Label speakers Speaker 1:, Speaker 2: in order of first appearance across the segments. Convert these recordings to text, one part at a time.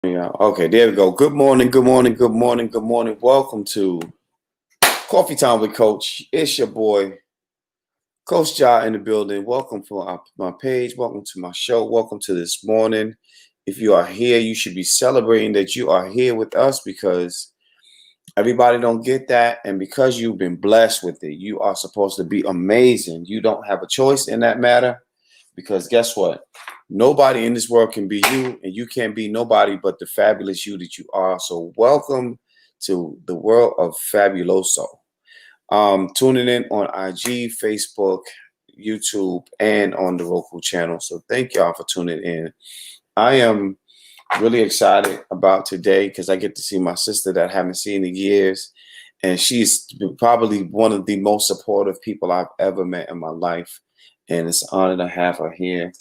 Speaker 1: Yeah. Okay, there we go. Good morning, good morning, good morning, good morning. Welcome to Coffee Time with Coach. It's your boy, Coach Ja in the building. Welcome to my page. Welcome to my show. Welcome to this morning. If you are here, you should be celebrating that you are here with us because everybody don't get that. And because you've been blessed with it, you are supposed to be amazing. You don't have a choice in that matter. Because guess what? Nobody in this world can be you, and you can't be nobody but the fabulous you that you are. So, welcome to the world of Fabuloso. Tuning in on IG, Facebook, YouTube, and on the Roku channel. So, thank y'all for tuning in. I am really excited about today because I get to see my sister that I haven't seen in years. And she's probably one of the most supportive people I've ever met in my life. And it's an honor to have her here.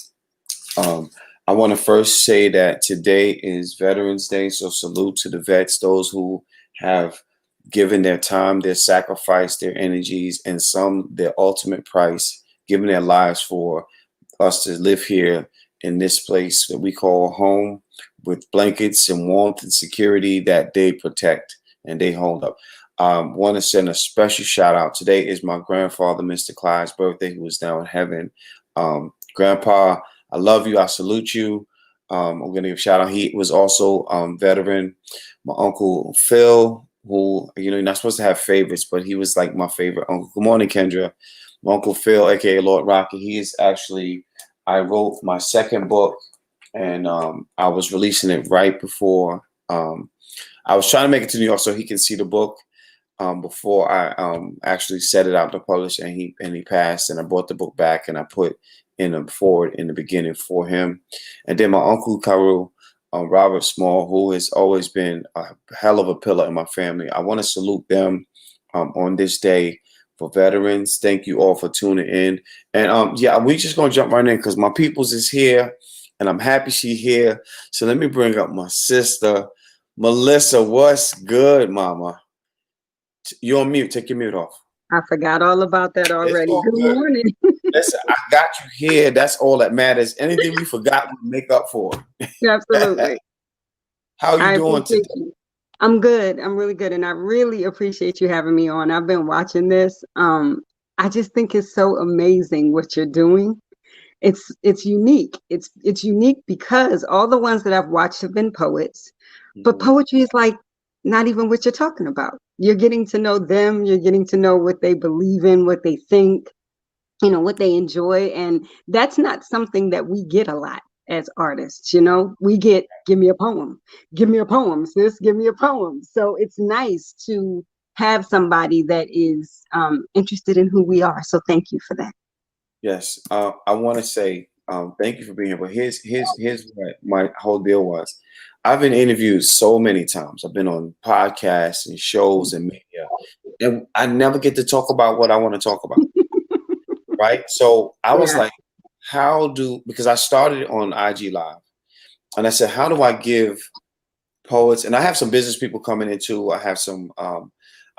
Speaker 1: Um, I want to first say that today is Veterans Day, so salute to the vets, those who have given their time, their sacrifice, their energies, and some their ultimate price, giving their lives for us to live here in this place that we call home with blankets and warmth and security that they protect and they hold up. Want to send a special shout out. Today is my grandfather, Mr. Clyde's birthday, who is now in heaven. Grandpa, I love you. I salute you. I'm going to give a shout out. He was also veteran. My uncle Phil, who, you're not supposed to have favorites, but he was like my favorite uncle. Good morning, Kendra. My uncle Phil, aka Lord Rocky. He is actually, I wrote my second book, and I was releasing it right before. I was trying to make it to New York so he can see the book before I actually set it out to publish, and he passed, and I brought the book back and I put in a forward in the beginning for him, and then my uncle Karu, Robert Small, who has always been a hell of a pillar in my family. I want to salute them on this day for veterans. Thank you all for tuning in, and yeah, we just gonna jump right in because my peoples is here, and I'm happy she here. So let me bring up my sister, Melissa. What's good, Mama? You're on mute. Take your mute off.
Speaker 2: I forgot all about that
Speaker 1: It's
Speaker 2: already.
Speaker 1: all
Speaker 2: Good
Speaker 1: good.
Speaker 2: morning.
Speaker 1: Listen, I got you here. That's all that matters. Anything we forgot, we make up for.
Speaker 2: Absolutely.
Speaker 1: How are you
Speaker 2: I
Speaker 1: doing today?
Speaker 2: appreciate you. I'm good. I'm really good. And I really appreciate you having me on. I've been watching this. I just think it's so amazing what you're doing. It's unique. It's unique because all the ones that I've watched have been poets, but
Speaker 1: Mhm.
Speaker 2: poetry is like not even what you're talking about. You're getting to know them, you're getting to know what they believe in, what they think, what they enjoy, and that's not something that we get a lot as artists. We get, give me a poem, give me a poem, sis, give me a poem. So it's nice to have somebody that is interested in who we are. So thank you for that.
Speaker 1: Yes, I want to say thank you for being here. But here's what my whole deal was. I've been interviewed so many times. I've been on podcasts and shows and media, and I never get to talk about what I want to talk about. Right? So I was
Speaker 2: Yeah.
Speaker 1: like, because I started on IG Live, and I said, how do I give poets, and I have some business people coming in too. I have some.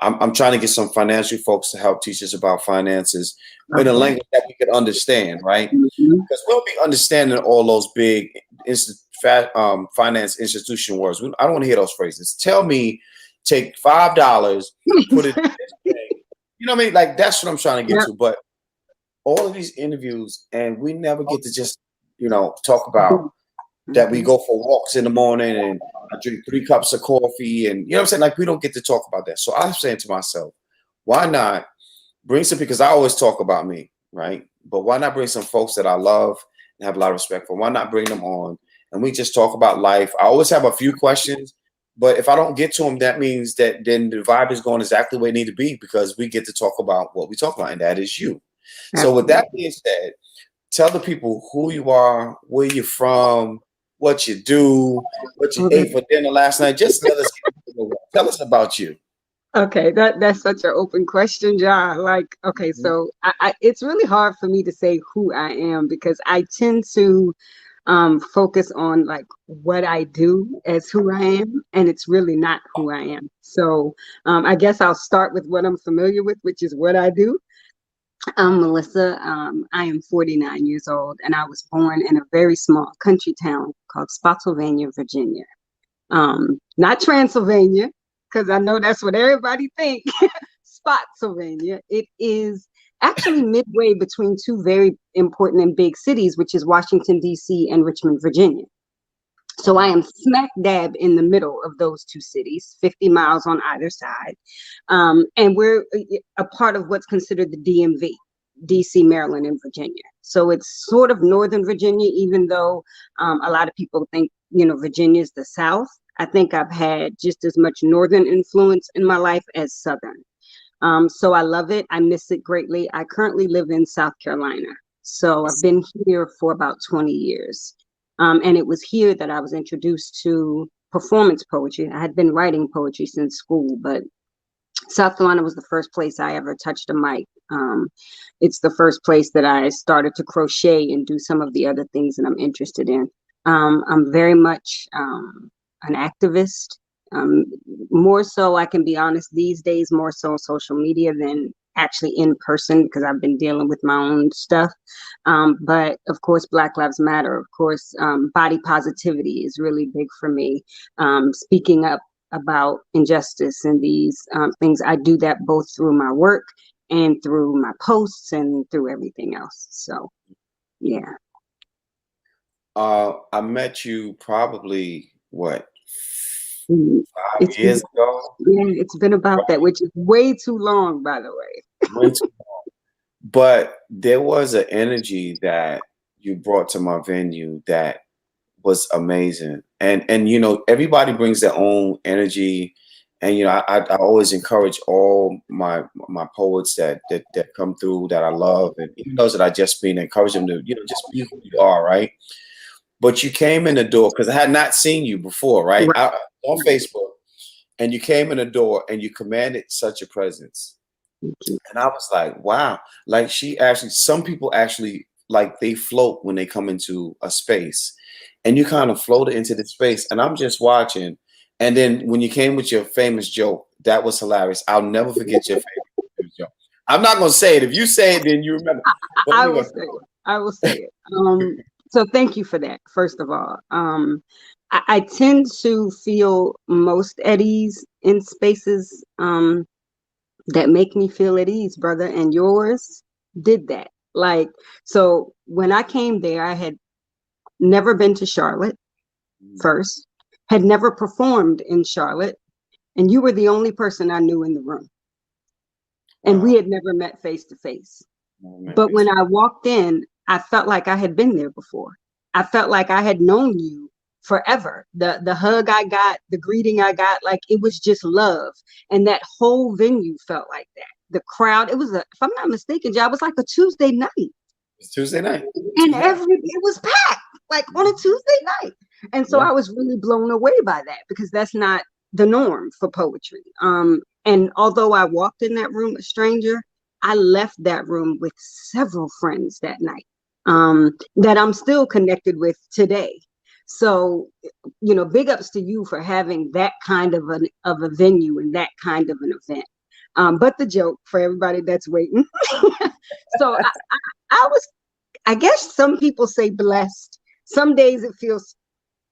Speaker 1: I'm trying to get some financial folks to help teach us about finances in a
Speaker 2: Okay.
Speaker 1: language that we can understand, right?
Speaker 2: Mhm.
Speaker 1: Because we'll be understanding all those big finance institution words. I don't want to hear those phrases. Tell me, take $5, put it in this thing. You know what I mean? Like that's what I'm trying to get
Speaker 2: Yep.
Speaker 1: to. But all of these interviews, and we never get to just talk about that we
Speaker 2: Mhm.
Speaker 1: go for walks in the morning and I drink 3 cups of coffee and you know what I'm saying? Like we don't get to talk about that. So I'm saying to myself, why not bring some because I always talk about me, right? But why not bring some folks that I love and have a lot of respect for? Why not bring them on and we just talk about life? I always have a few questions, but if I don't get to them, that means that then the vibe is going exactly where it need to be because we get to talk about what we talk about, and that is you. So with that
Speaker 2: Absolutely.
Speaker 1: being said, tell the people who you are, where you're from, what you do, what you ate for dinner last night. Just let us get into the world. Tell us about you.
Speaker 2: Okay, that's such an open question, John. Like, okay,
Speaker 1: Mhm.
Speaker 2: so it's really hard for me to say who I am because I tend to focus on like what I do as who I am, and it's really not who I am. So I guess I'll start with what I'm familiar with, which is what I do. I'm Melissa. I am 49 years old, and I was born in a very small country town called Spotsylvania, Virginia. Not Transylvania, because I know that's what everybody thinks. Spotsylvania. It is actually midway between two very important and big cities, which is Washington, D.C. and Richmond, Virginia. So I am smack dab in the middle of those two cities, 50 miles on either side. And we're a part of what's considered the DMV, DC, Maryland, and Virginia. So it's sort of Northern Virginia, even though a lot of people think, Virginia is the South. I think I've had just as much Northern influence in my life as Southern. So I love it. I miss it greatly. I currently live in South Carolina. So I've been here for about 20 years. And it was here that I was introduced to performance poetry. I had been writing poetry since school, but South Carolina was the first place I ever touched a mic. It's the first place that I started to crochet and do some of the other things that I'm interested in. I'm very much an activist. More so, I can be honest, these days, more so on social media than actually in person, because I've been dealing with my own stuff. But of course, Black Lives Matter. Of course, body positivity is really big for me. Speaking up about injustice and these things. I do that both through my work and through my posts and through everything else. So, yeah.
Speaker 1: I met you probably, what,
Speaker 2: It's
Speaker 1: 5 years ago?
Speaker 2: Yeah, it's been about that, which is way too long, by the way.
Speaker 1: Way too long. But there was an energy that you brought to my venue that was amazing. And everybody brings their own energy. And I always encourage all my poets that come through that I love, and even those that I just been encourage them to just be who you are, right? But you came in the door because I had not seen you before, right? On Facebook, and you came in the door and you commanded such a presence. And I was like, wow, like some people actually, like, they float when they come into a space, and you kind of floated into the space, and I'm just watching. And then when you came with your famous joke, that was hilarious. I'll never forget your famous joke. I'm not going to say it. If you say it, then you remember.
Speaker 2: I will say it. So thank you for that, first of all. I tend to feel most at ease in spaces that make me feel at ease, brother, and yours did that. Like, so when I came there, I had never been to Charlotte first, had never performed in Charlotte, and you were the only person I knew in the room. And we had never met face to face. But when I walked in, I felt like I had been there before. I felt like I had known you forever. The hug I got, the greeting I got, like, it was just love. And that whole venue felt like that. The crowd, if I'm not mistaken, Joe, it was like a Tuesday night.
Speaker 1: It's Tuesday night.
Speaker 2: And it was packed, like on a Tuesday night. And so I was really blown away by that, because that's not the norm for poetry. And although I walked in that room a stranger, I left that room with several friends that night that I'm still connected with today. So, big ups to you for having that kind of a venue and that kind of an event. But the joke for everybody that's waiting. So I guess some people say blessed. Some days it feels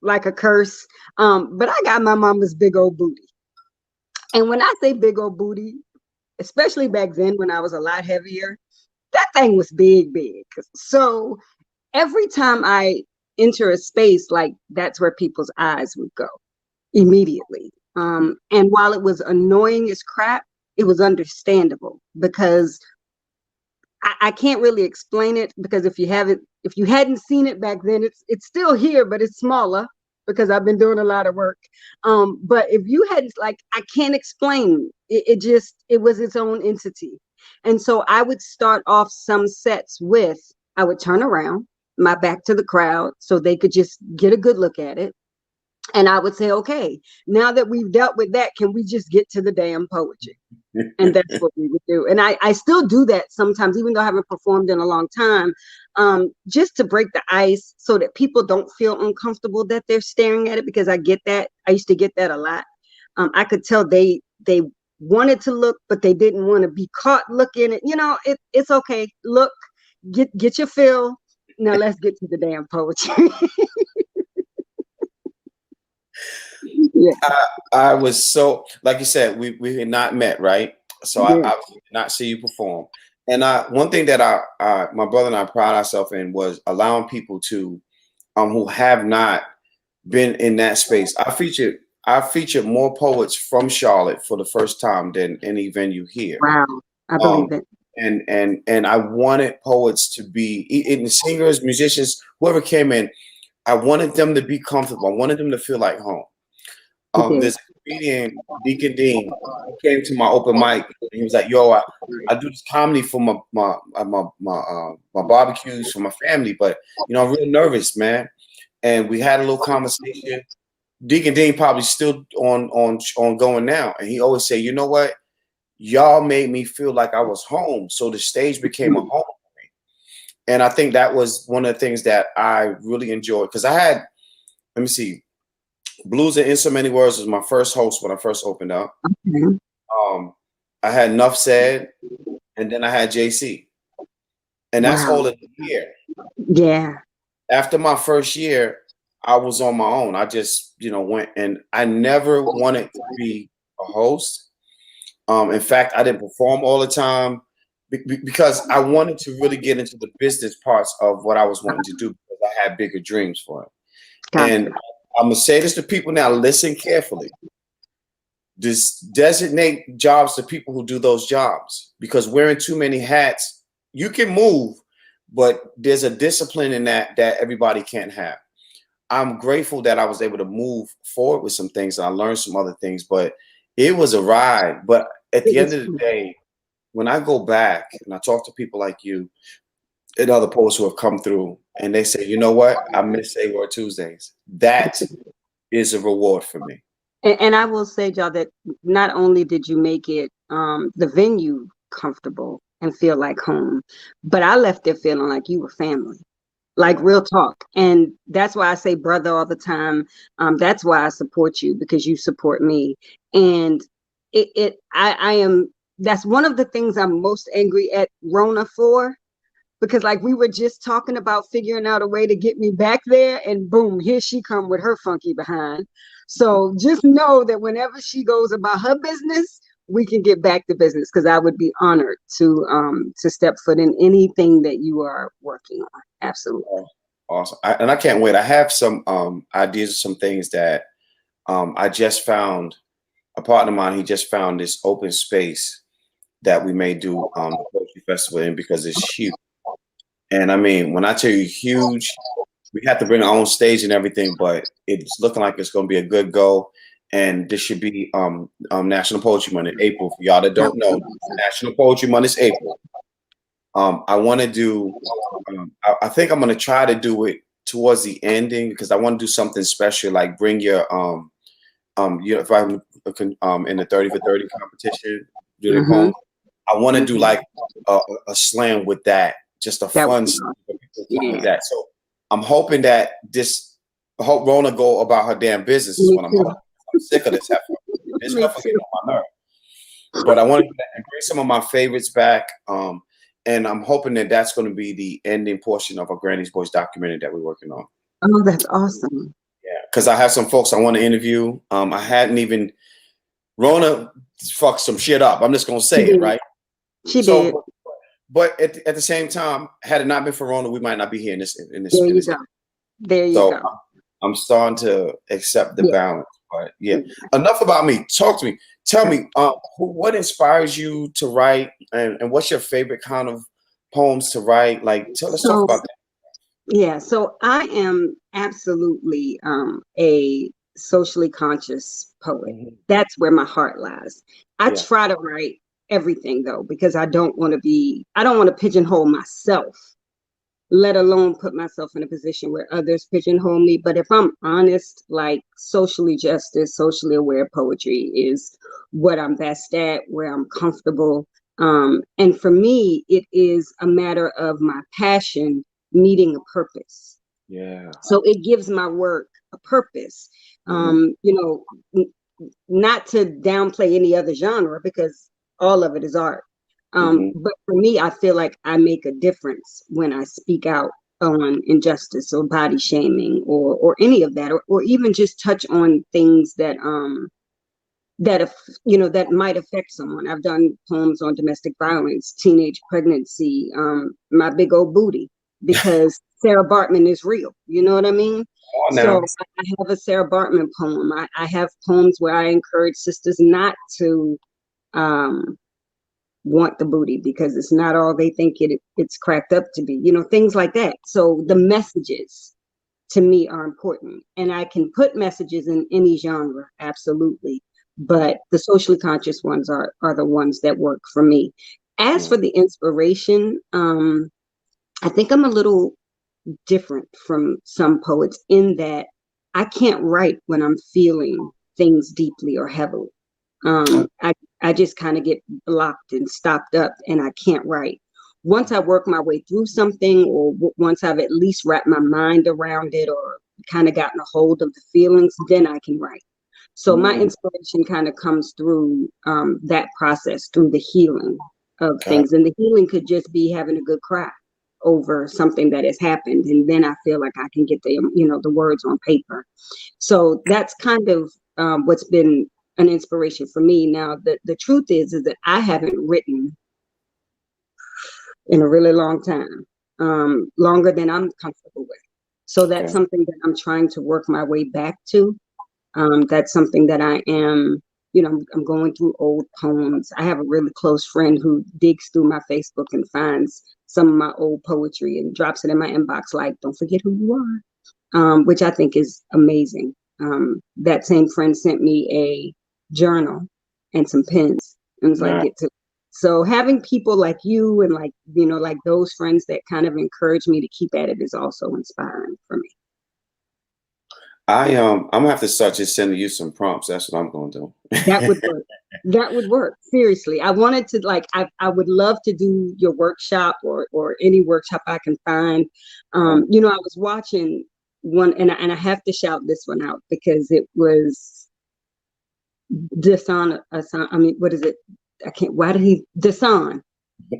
Speaker 2: like a curse. But I got my mama's big old booty. And when I say big old booty, especially back then when I was a lot heavier, that thing was big. So every time I enter a space, like, that's where people's eyes would go immediately. And while it was annoying as crap, it was understandable, because I can't really explain it, because if you hadn't seen it back then, it's still here, but it's smaller, because I've been doing a lot of work. But if you hadn't, like, I can't explain it. It was its own entity. And so I would start off some sets with, I would turn around, my back to the crowd, so they could just get a good look at it. And I would say, okay, now that we've dealt with that, can we just get to the damn poetry? And that's what we would do. And I still do that sometimes, even though I haven't performed in a long time, just to break the ice, so that people don't feel uncomfortable that they're staring at it, because I get that. I used to get that a lot. I could tell they wanted to look, but they didn't want to be caught looking at, it's okay. Look, get your fill. Now let's get to the damn poetry. Yeah.
Speaker 1: I was so, like you said, we had not met, right? So
Speaker 2: Yeah.
Speaker 1: I did not see you perform. And one thing that my brother and I pride ourselves in was allowing people to who have not been in that space. I featured more poets from Charlotte for the first time than any venue here.
Speaker 2: Wow. I
Speaker 1: Um,
Speaker 2: believe it.
Speaker 1: and I wanted poets to be in singers, musicians, whoever came in. I wanted them to be comfortable. I wanted them to feel like home.
Speaker 2: You did.
Speaker 1: There's a comedian, Deacon Dean, who came to my open mic. And he was like, "Yo, I do this comedy for my barbecues for my family, but I'm real nervous, man." And we had a little conversation. Deacon Dean probably still on going now, and he always say, "You know what? Y'all made me feel like I was home, so the stage became a home." And I think that was one of the things that I really enjoyed because I had, let me see, Blues in So Many Words was my first host when I first opened up.
Speaker 2: Okay.
Speaker 1: I had Enough Said, and then I had JC, and that's
Speaker 2: Wow.
Speaker 1: all in a year.
Speaker 2: Yeah.
Speaker 1: After my first year, I was on my own. I just went, and I never wanted to be a host. In fact, I didn't perform all the time because I wanted to really get into the business parts of what I was wanting to do because I had bigger dreams for it. And
Speaker 2: Gotcha.
Speaker 1: I'm gonna say this to people now. Listen carefully. Just designate jobs to people who do those jobs because wearing too many hats, you can move, but there's a discipline in that everybody can't have. I'm grateful that I was able to move forward with some things and I learned some other things, but it was a ride. But at
Speaker 2: It
Speaker 1: the end
Speaker 2: was
Speaker 1: of the day, when I go back and I talk to people like you and other poets who have come through and they say, you know what, I miss Say Word Tuesdays. That is a reward for me.
Speaker 2: and I will say, y'all, that not only did you make it the venue comfortable and feel like home, but I left there feeling like you were family. Like real talk. And that's why I say brother all the time. That's why I support you because you support me. And I am, that's one of the things I'm most angry at Rona for, because like we were just talking about figuring out a way to get me back there and boom, here she come with her funky behind. So just know that whenever she goes about her business, we can get back to business because I would be honored to step foot in anything that you are working on. Absolutely.
Speaker 1: Awesome. And I can't wait. I have some ideas of some things that I just found. A partner of mine, he just found this open space that we may do the poetry festival in because it's huge. And I mean, when I tell you huge, we have to bring our own stage and everything, but it's looking like it's going to be a good go. And this should be National Poetry Month in April. For y'all that don't know, National Poetry Month is April. I want to do. I think I'm going to try to do it towards the ending because I want to do something special, like bring your if I'm in the 30 for 30 competition, do their
Speaker 2: Mm-hmm.
Speaker 1: poems. I want to do
Speaker 2: Mm-hmm.
Speaker 1: like a slam with that, just a
Speaker 2: That would
Speaker 1: fun
Speaker 2: be
Speaker 1: slam
Speaker 2: awesome.
Speaker 1: for people to come with
Speaker 2: Yeah.
Speaker 1: that. So I'm hoping that I hope Rona go about her damn business is
Speaker 2: Me
Speaker 1: what I'm
Speaker 2: too.
Speaker 1: hoping. I'm sick of this heifer. This
Speaker 2: Me
Speaker 1: heifer
Speaker 2: too.
Speaker 1: getting on my nerve. But I want to bring some of my favorites back. And I'm hoping that that's going to be the ending portion of our Granny's Boys documentary that we're working on.
Speaker 2: Oh, that's awesome.
Speaker 1: Yeah, because I have some folks I want to interview. I hadn't even Rona fucked some shit up. I'm just gonna
Speaker 2: She
Speaker 1: say it,
Speaker 2: did.
Speaker 1: right?
Speaker 2: She did.
Speaker 1: So, but at the same time, had it not been for Rona, we might not be here in this in this
Speaker 2: There
Speaker 1: in
Speaker 2: you
Speaker 1: this.
Speaker 2: go. There you
Speaker 1: So
Speaker 2: go.
Speaker 1: I'm starting to accept the
Speaker 2: Yeah.
Speaker 1: balance. But yeah, enough about me. Talk to me. Tell me, what inspires you to write, and what's your favorite kind of poems to write? Like, let's talk
Speaker 2: So
Speaker 1: about that.
Speaker 2: yeah, so I am absolutely a socially conscious poet.
Speaker 1: Mhm.
Speaker 2: That's where my heart lies. I
Speaker 1: Yeah.
Speaker 2: try to write everything though, because I don't want to pigeonhole myself, let alone put myself in a position where others pigeonhole me. But if I'm honest, like socially justice, socially aware poetry is what I'm best at, where I'm comfortable. And for me, it is a matter of my passion meeting a purpose.
Speaker 1: Yeah.
Speaker 2: So it gives my work a purpose.
Speaker 1: Mhm.
Speaker 2: Not to downplay any other genre because all of it is art.
Speaker 1: Mhm.
Speaker 2: But for me, I feel like I make a difference when I speak out on injustice or body shaming or any of that, or even just touch on things that that might affect someone. I've done poems on domestic violence, teenage pregnancy, my big old booty, because Sarah Bartman is real. You know what I mean?
Speaker 1: Oh,
Speaker 2: So
Speaker 1: now.
Speaker 2: I have a Sarah Bartman poem. I have poems where I encourage sisters not to want the booty because it's not all they think it's cracked up to be. Things like that. So the messages to me are important, and I can put messages in any genre, absolutely, but the socially conscious ones are the ones that work for me. As for the inspiration, I think I'm a little different from some poets in that I can't write when I'm feeling things deeply or heavily. I just kind of get blocked and stopped up, and I can't write. Once I work my way through something, or once I've at least wrapped my mind around it, or kind of gotten a hold of the feelings, then I can write. So my inspiration kind of comes through that process, through the healing of things. And the healing could just be having a good cry over something that has happened. And then I feel like I can get the words on paper. So that's kind of what's been an inspiration for me. Now, the truth is that I haven't written in a really long time, longer than I'm comfortable with. So that's something that I'm trying to work my way back to. That's something that I am, I'm going through old poems. I have a really close friend who digs through my Facebook and finds some of my old poetry and drops it in my inbox like, don't forget who you are, which I think is amazing. That same friend sent me a journal and some pens and was like, so having people like you and like those friends that kind of encourage me to keep at it is also inspiring for me.
Speaker 1: I'm gonna have to start just sending you some prompts. That's what I'm gonna do.
Speaker 2: That would work. That would work. Seriously. I wanted to I would love to do your workshop or any workshop I can find. I was watching one and I have to shout this one out because it was Desan. I mean, what is it? Why did Desan?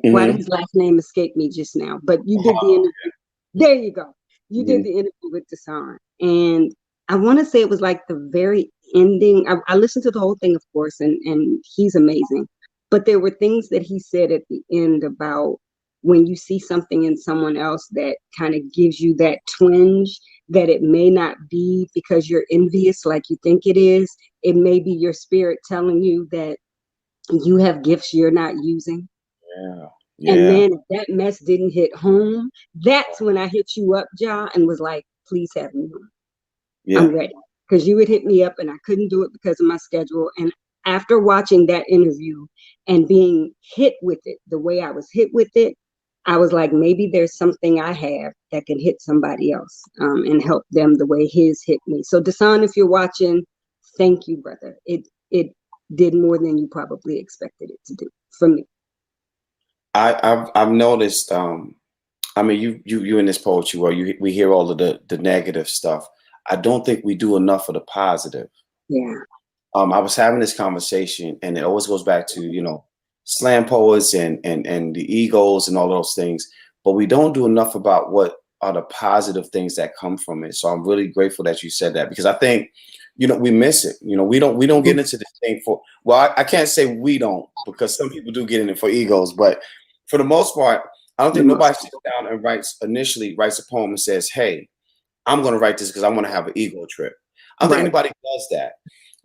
Speaker 2: Why did his last name escape me just now? But you did the interview. There you go. You did the interview with Desan. And I want to say it was like the very ending. I listened to the whole thing, of course, and he's amazing. But there were things that he said at the end about when you see something in someone else that kind of gives you that twinge, that it may not be because you're envious like you think it is. It may be your spirit telling you that you have gifts you're not using.
Speaker 1: Yeah.
Speaker 2: And then if that mess didn't hit home, that's when I hit you up, Ja, and was like, please have me on. I'm ready. Because you would hit me up and I couldn't do it because of my schedule. And after watching that interview and being hit with it the way I was hit with it, I was like, maybe there's something I have that can hit somebody else and help them the way his hit me. So Desan, if you're watching, thank you, brother. It did more than you probably expected it to do for me.
Speaker 1: I've noticed. I mean, you in this poetry where we hear all of the negative stuff. I don't think we do enough of the positive.
Speaker 2: Yeah.
Speaker 1: I was having this conversation, and it always goes back to slam poets and the egos and all those things, but we don't do enough about what are the positive things that come from it. So I'm really grateful that you said that because I think we miss it. We don't get into this thing for I can't say we don't because some people do get in it for egos, but for the most part, I don't think nobody sits down and initially writes a poem and says, hey, I'm going to write this because I want to have an ego trip. I don't think anybody does that.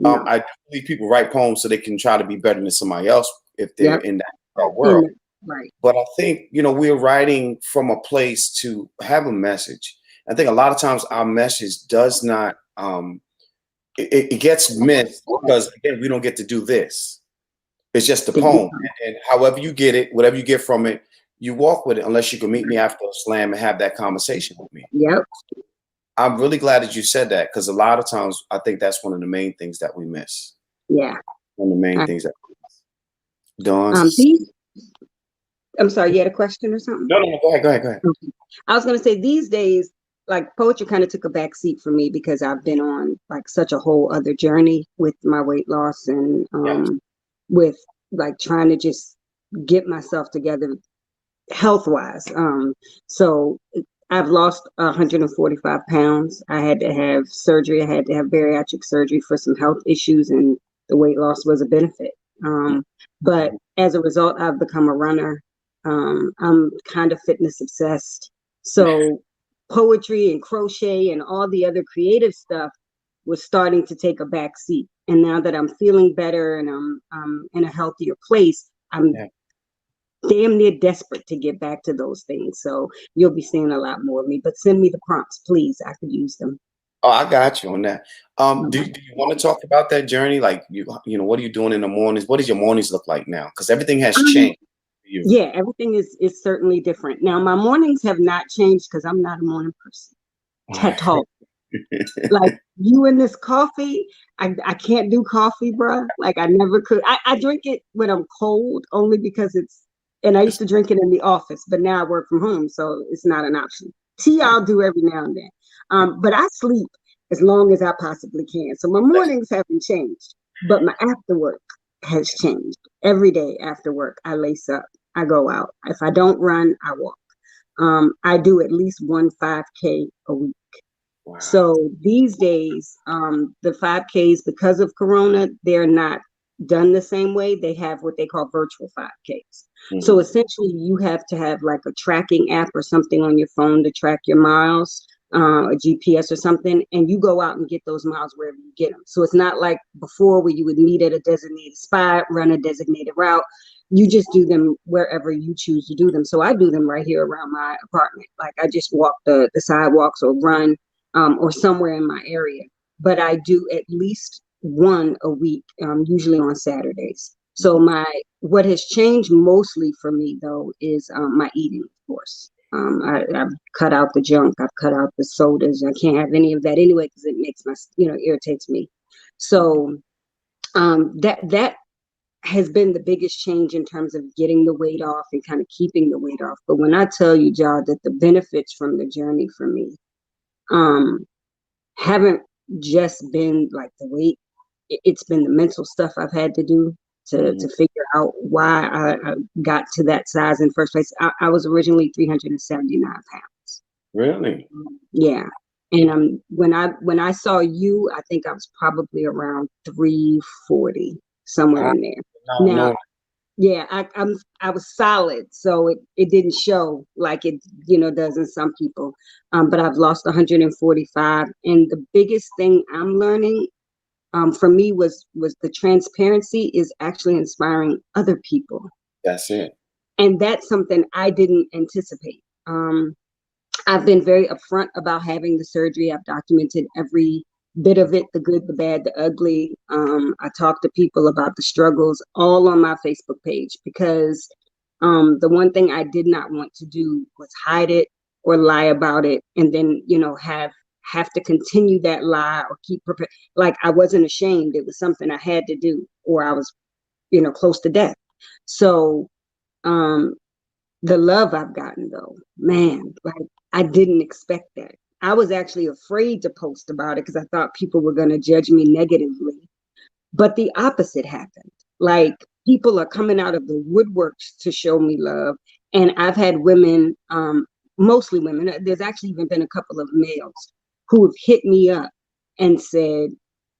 Speaker 1: No. I believe people write poems so they can try to be better than somebody else if they're in that world.
Speaker 2: Right.
Speaker 1: But I think, we're writing from a place to have a message. I think a lot of times our message does not, it gets missed because, again, we don't get to do this. It's just a poem. And however you get it, whatever you get from it, you walk with it unless you can meet me after a slam and have that conversation with me.
Speaker 2: Yep.
Speaker 1: I'm really glad that you said that because a lot of times I think that's one of the main things that we miss.
Speaker 2: Yeah.
Speaker 1: One of the main things that we miss. Dawn?
Speaker 2: I'm sorry, you had a question or something?
Speaker 1: No, go ahead. Okay.
Speaker 2: I was going to say these days, like poetry kind of took a back seat for me because I've been on like such a whole other journey with my weight loss and with like trying to just get myself together health-wise. So I've lost 145 pounds. I had to have surgery. I had to have bariatric surgery for some health issues, and the weight loss was a benefit. But as a result, I've become a runner. I'm kind of fitness obsessed. So poetry and crochet and all the other creative stuff was starting to take a back seat. And now that I'm feeling better and I'm in a healthier place, I'm damn near desperate to get back to those things. So you'll be seeing a lot more of me. But send me the prompts, please. I could use them.
Speaker 1: Oh, I got you on that. Do you want to talk about that journey? Like what are you doing in the mornings? What does your mornings look like now? Because everything has changed for you.
Speaker 2: Yeah, everything is certainly different. Now, my mornings have not changed because I'm not a morning person at all. Like you and this coffee, I can't do coffee, bruh. Like I never could. I drink it when I'm cold only because and I used to drink it in the office, but now I work from home, so it's not an option. Tea I'll do every now and then. But I sleep as long as I possibly can. So my mornings haven't changed, but my after work has changed. Every day after work, I lace up, I go out. If I don't run, I walk. I do at least 5K a week.
Speaker 1: Wow.
Speaker 2: So these days, the 5Ks, because of Corona, they're not done the same way. They have what they call virtual 5Ks. So essentially, you have to have like a tracking app or something on your phone to track your miles, a GPS or something, and you go out and get those miles wherever you get them. So it's not like before where you would meet at a designated spot, run a designated route. You just do them wherever you choose to do them. So I do them right here around my apartment. Like I just walk the sidewalks or run or somewhere in my area. But I do at least one a week, usually on Saturdays. So what has changed mostly for me though is my eating, of course. I've cut out the junk. I've cut out the sodas. I can't have any of that anyway because it makes irritates me. So that has been the biggest change in terms of getting the weight off and kind of keeping the weight off. But when I tell you, John, that the benefits from the journey for me haven't just been like the weight, it's been the mental stuff I've had to do to figure out why I got to that size in the first place. I was originally 379 pounds.
Speaker 1: Really?
Speaker 2: Yeah. And when I saw you, I think I was probably around 340, somewhere in there. Now, yeah, I was solid, so it didn't show like it does in some people. But I've lost 145, and the biggest thing I'm learning for me was the transparency is actually inspiring other people.
Speaker 1: That's it.
Speaker 2: And that's something I didn't anticipate. I've been very upfront about having the surgery. I've documented every bit of it, the good, the bad, the ugly. I talk to people about the struggles all on my Facebook page because the one thing I did not want to do was hide it or lie about it and then, have to continue that lie or keep prepared. Like I wasn't ashamed. It was something I had to do or I was, close to death. So the love I've gotten though, man, like I didn't expect that. I was actually afraid to post about it because I thought people were going to judge me negatively. But the opposite happened. Like people are coming out of the woodworks to show me love. And I've had women, mostly women, there's actually even been a couple of males who have hit me up and said,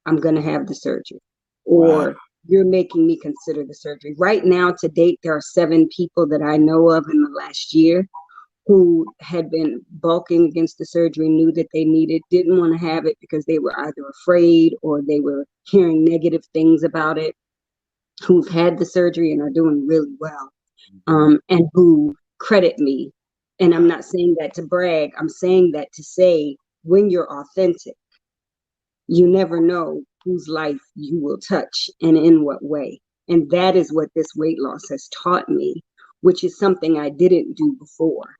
Speaker 2: I'm going to have the surgery. Or wow. You're making me consider the surgery. Right now, to date, there are 7 people that I know of in the last year who had been bulking against the surgery, knew that they didn't want to have it because they were either afraid or they were hearing negative things about it, who've had the surgery and are doing really well, and who credit me. And I'm not saying that to brag. I'm saying that to say, when you're authentic, you never know whose life you will touch and in what way. And that is what this weight loss has taught me, which is something I didn't do before.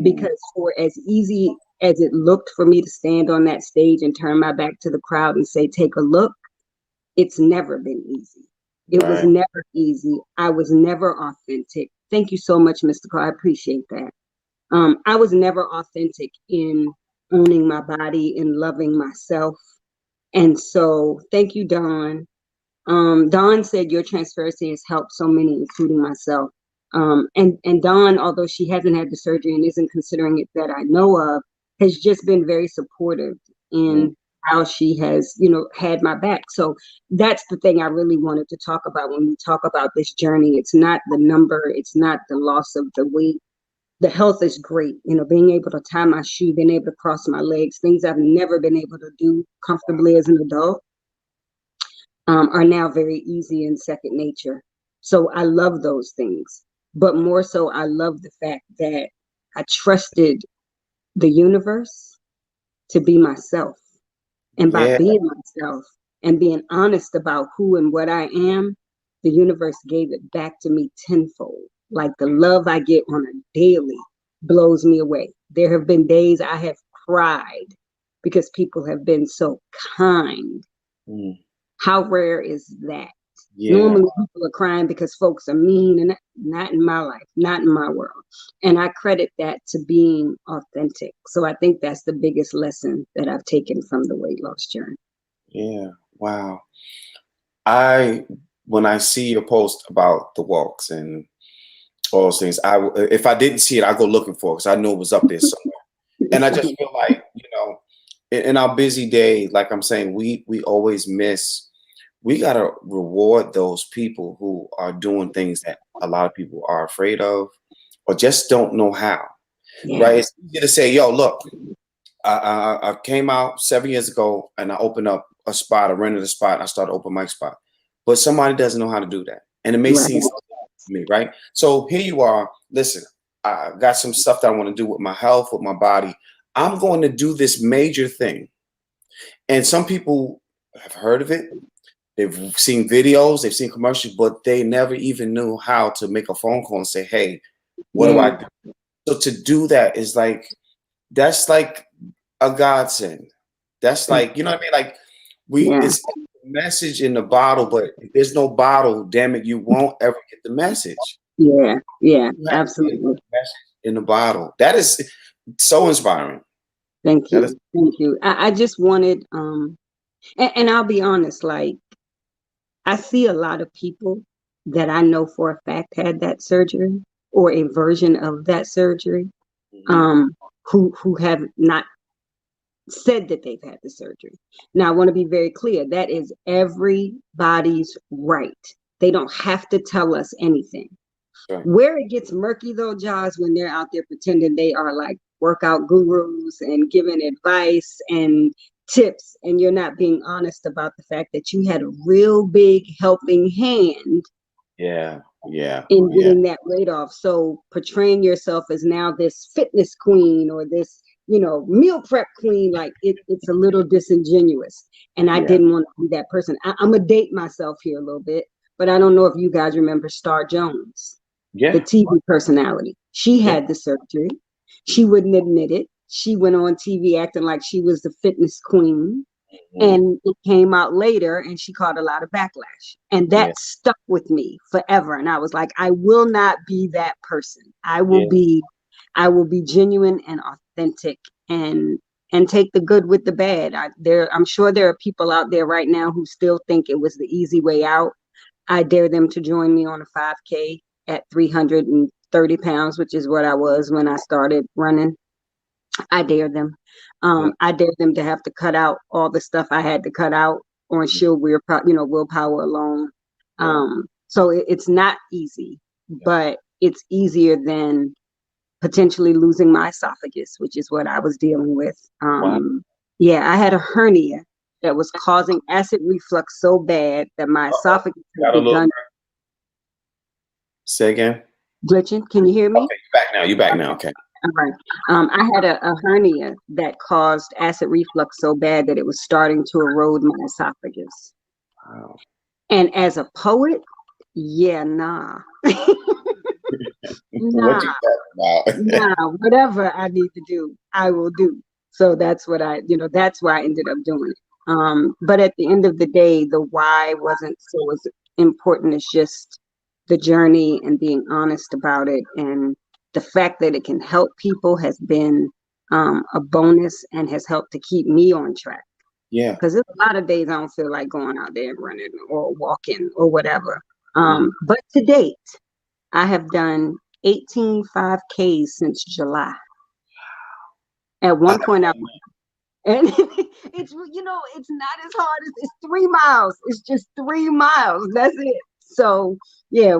Speaker 2: Because for as easy as it looked for me to stand on that stage and turn my back to the crowd and say, take a look, it's never been easy. It was never easy. I was never authentic. Thank you so much, Mr. Carr. I appreciate that. I was never authentic in owning my body and loving myself. And so thank you, Dawn. Dawn said your transparency has helped so many, including myself. And Dawn, although she hasn't had the surgery and isn't considering it that I know of, has just been very supportive
Speaker 1: Mm.
Speaker 2: in how she has, had my back. So that's the thing I really wanted to talk about when we talk about this journey. It's not the number, it's not the loss of the weight. The health is great, being able to tie my shoe, being able to cross my legs, things I've never been able to do comfortably as an adult, are now very easy and second nature. So I love those things. But more so, I love the fact that I trusted the universe to be myself. And by
Speaker 1: Yeah,
Speaker 2: being myself and being honest about who and what I am, the universe gave it back to me tenfold. Like the love I get on a daily blows me away. There have been days I have cried because people have been so kind.
Speaker 1: mm,
Speaker 2: How rare is that?
Speaker 1: yeah,
Speaker 2: Normally people are crying because folks are mean, and not in my life, not in my world. And I credit that to being authentic. So I think that's the biggest lesson that I've taken from the weight loss journey.
Speaker 1: yeah. Wow. I when I see your post about the walks and all those things, if I didn't see it, I go looking for it because I know it was up there somewhere. And I just feel like, in our busy day, like I'm saying, we always miss. We gotta reward those people who are doing things that a lot of people are afraid of or just don't know how.
Speaker 2: Yeah,
Speaker 1: Right? It's easy to say, "Yo, look, I came out 7 years ago and I opened up a spot, I rented a spot, I started open mic spot." But somebody doesn't know how to do that, and it may
Speaker 2: right.
Speaker 1: seem simple to me, right? So here you are. Listen, I got some stuff that I want to do with my health, with my body. I'm going to do this major thing, and some people have heard of it. They've seen videos, they've seen commercials, but they never even knew how to make a phone call and say, "Hey, what do I
Speaker 2: Yeah,
Speaker 1: do?" So to do that is like that's like a godsend. That's
Speaker 2: that-
Speaker 1: like, you know what I mean? Like
Speaker 2: yeah,
Speaker 1: it's a message in the bottle, but if there's no bottle, damn it, you won't ever get the message.
Speaker 2: yeah,
Speaker 1: You have to get
Speaker 2: absolutely.
Speaker 1: the message in the bottle. That is so inspiring.
Speaker 2: Thank
Speaker 1: That is,
Speaker 2: you. Thank you. I just wanted, and I'll be honest, like I see a lot of people that I know for a fact had that surgery or a version of that surgery,
Speaker 1: mhm,
Speaker 2: um, who have not said that they've had the surgery. Now, I want to be very clear. That is everybody's right. They don't have to tell us anything.
Speaker 1: right.
Speaker 2: Where it gets murky though, Jaws, when they're out there pretending they are like workout gurus and giving advice and tips, and you're not being honest about the fact that you had a real big helping hand
Speaker 1: Yeah, yeah,
Speaker 2: in
Speaker 1: yeah,
Speaker 2: getting that weight off. So portraying yourself as now this fitness queen or this, meal prep queen, like it's a little disingenuous. And I
Speaker 1: yeah,
Speaker 2: didn't want to be that person. I'm gonna date myself here a little bit, but I don't know if you guys remember Star Jones, the
Speaker 1: yeah,
Speaker 2: TV personality. She
Speaker 1: yeah.
Speaker 2: had the surgery. She wouldn't admit it. She went on TV acting like she was the fitness queen.
Speaker 1: Mhm,
Speaker 2: And it came out later and she caught a lot of backlash. And
Speaker 1: yeah,
Speaker 2: that stuck with me forever. And I was like, I will not be that person.
Speaker 1: yeah,
Speaker 2: I will be genuine and authentic and take the good with the bad. I'm sure there are people out there right now who still think it was the easy way out. I dare them to join me on a 5K at 330 pounds, which is what I was when I started running. I dare them.
Speaker 1: yeah,
Speaker 2: I dare them to have to cut out all the stuff I had to cut out on
Speaker 1: mhm,
Speaker 2: sheer willpower alone.
Speaker 1: yeah,
Speaker 2: So it's not easy,
Speaker 1: yeah.
Speaker 2: but it's easier than potentially losing my esophagus, which is what I was dealing with.
Speaker 1: Wow.
Speaker 2: Yeah, I had a hernia that was causing acid reflux so bad that my
Speaker 1: Uh-oh.
Speaker 2: esophagus had
Speaker 1: Got a little.
Speaker 2: begun
Speaker 1: Say again.
Speaker 2: glitching. Can you hear me?
Speaker 1: Okay, you back now. You back now. Okay.
Speaker 2: All right. I had a hernia that caused acid reflux so bad that it was starting to erode my esophagus.
Speaker 1: Wow.
Speaker 2: And as a poet, yeah, nah.
Speaker 1: What
Speaker 2: Nah,
Speaker 1: you talking about?
Speaker 2: nah, whatever I need to do, I will do. So that's what that's why I ended up doing it. But at the end of the day, the why wasn't so as important as just the journey and being honest about it. And the fact that it can help people has been a bonus and has helped to keep me on track.
Speaker 1: Yeah.
Speaker 2: Because there's a lot of days I don't feel like going out there and running or walking or whatever.
Speaker 1: Mhm.
Speaker 2: But to date, I have done 18 5Ks since July. At
Speaker 1: I,
Speaker 2: one point, and it's it's not as hard as it's 3 miles. It's just 3 miles. That's it. So yeah,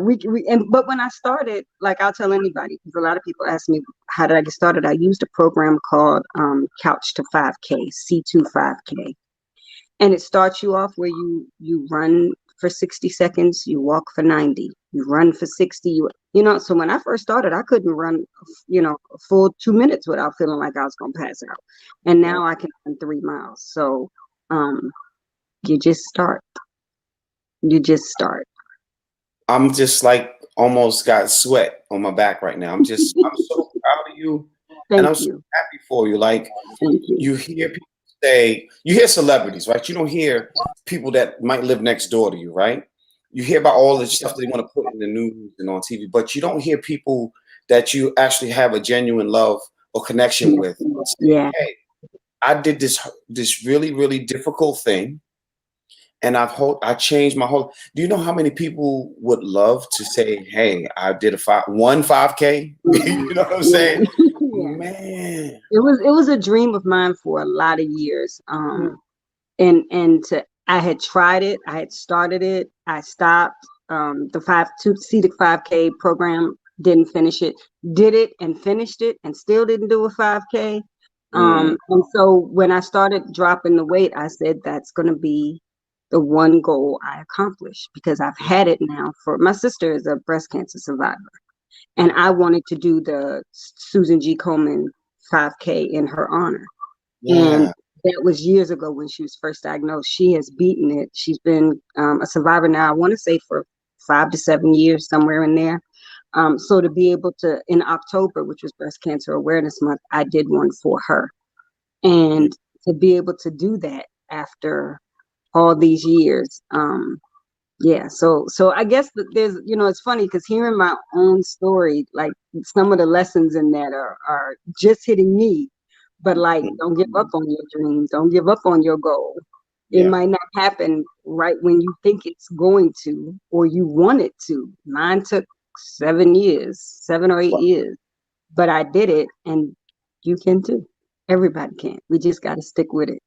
Speaker 2: but when I started, like I'll tell anybody, because a lot of people ask me how did I get started. I used a program called Couch to 5K, C2 5K. And it starts you off where you run for 60 seconds, you walk for 90, you run for 60, so when I first started, I couldn't run, a full 2 minutes without feeling like I was going to pass out. And now I can run 3 miles. So um, you just start. You just start.
Speaker 1: I'm just like almost got sweat on my back right now. I'm so proud of you, and
Speaker 2: Thank
Speaker 1: I'm so
Speaker 2: you.
Speaker 1: happy for you. Like
Speaker 2: Thank you.
Speaker 1: you hear people say, you hear celebrities, right? You don't hear people that might live next door to you, right? You hear about all the stuff they want to put in the news and on TV, but you don't hear people that you actually have a genuine love or connection with. Say,
Speaker 2: Yeah.
Speaker 1: hey, I did this really, really difficult thing, and I changed my whole. Do you know how many people would love to say, "Hey, I did one 5K"? You know what I'm
Speaker 2: Yeah.
Speaker 1: saying?
Speaker 2: Yeah.
Speaker 1: Man,
Speaker 2: It was a dream of mine for a lot of years. I had tried it, I had started it, I stopped. The 5K program, didn't finish it, did it and finished it and still didn't do a 5K.
Speaker 1: mm,
Speaker 2: And so when I started dropping the weight, I said that's going to be the one goal I accomplish, because I've had it now. For my sister is a breast cancer survivor, and I wanted to do the Susan G. Komen 5K in her honor. And
Speaker 1: yeah,
Speaker 2: that was years ago when she was first diagnosed. She has beaten it. She's been a survivor now, I want to say, for 5 to 7 years, somewhere in there. So to be able to, in October, which was Breast Cancer Awareness Month, I did one for her.
Speaker 1: yeah.
Speaker 2: And to be able to do that after all these years, yeah. So I guess that there's, it's funny because hearing my own story, like some of the lessons in that are just hitting me. But like, don't give up on your dreams. Don't give up on your goal. It
Speaker 1: Yeah.
Speaker 2: might not happen right when you think it's going to, or you want it to. Mine took 7 years, 7 or 8 years, but I did it, and you can too. Everybody can. We just got to stick with it.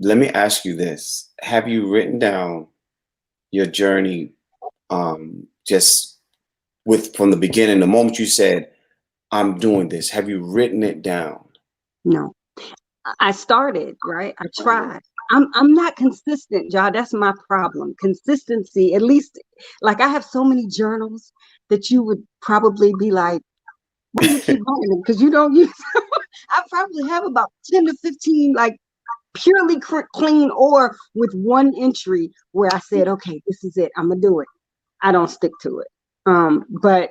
Speaker 1: Let me ask you this: have you written down your journey, just with from the beginning, the moment you said, "I'm doing this"? Have you written it down?
Speaker 2: No. I started, right? I tried. I'm not consistent, y'all. That's my problem. Consistency, at least, like I have so many journals that you would probably be like, why do you keep buying them? Because you don't use them. I probably have about 10 to 15, like purely clean, or with one entry where I said, okay, this is it. I'm gonna do it. I don't stick to it. But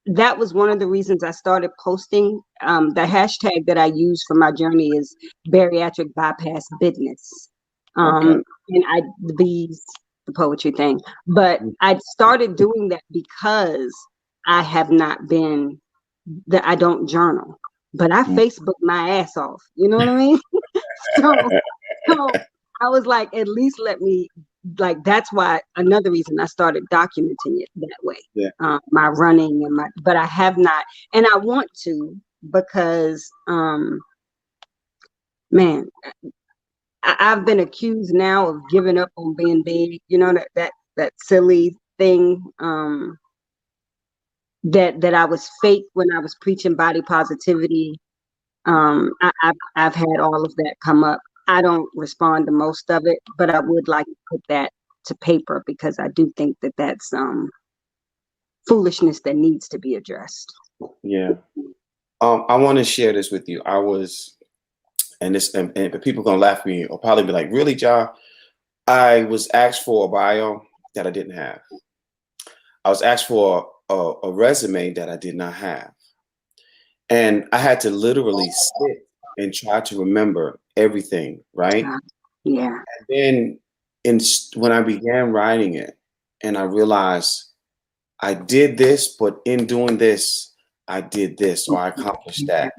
Speaker 2: that was one of the reasons I started posting. The hashtag that I use for my journey is bariatric bypass business.
Speaker 1: Okay.
Speaker 2: And the bees, the poetry thing. But I started doing that because I have not been, that I don't journal, but I
Speaker 1: Mm.
Speaker 2: Facebook my ass off. You know what I mean? So, so I was like, at least let me, like, that's why another reason I started documenting it that way.
Speaker 1: Yeah.
Speaker 2: My running and but I have not, and I want to, because, man, I've been accused now of giving up on being big. That silly thing, that I was fake when I was preaching body positivity. I've had all of that come up. I don't respond to most of it, but I would like to put that to paper, because I do think that that's foolishness that needs to be addressed.
Speaker 1: Yeah. I want to share this with you. I was, and people gonna laugh at me or probably be like, "Really, Ja?" I was asked for a bio that I didn't have. I was asked for a resume that I did not have, and I had to literally sit and try to remember everything. Right,
Speaker 2: Uh, yeah.
Speaker 1: and then when I began writing it, and I realized I did this, but in doing this, I did this or I accomplished that,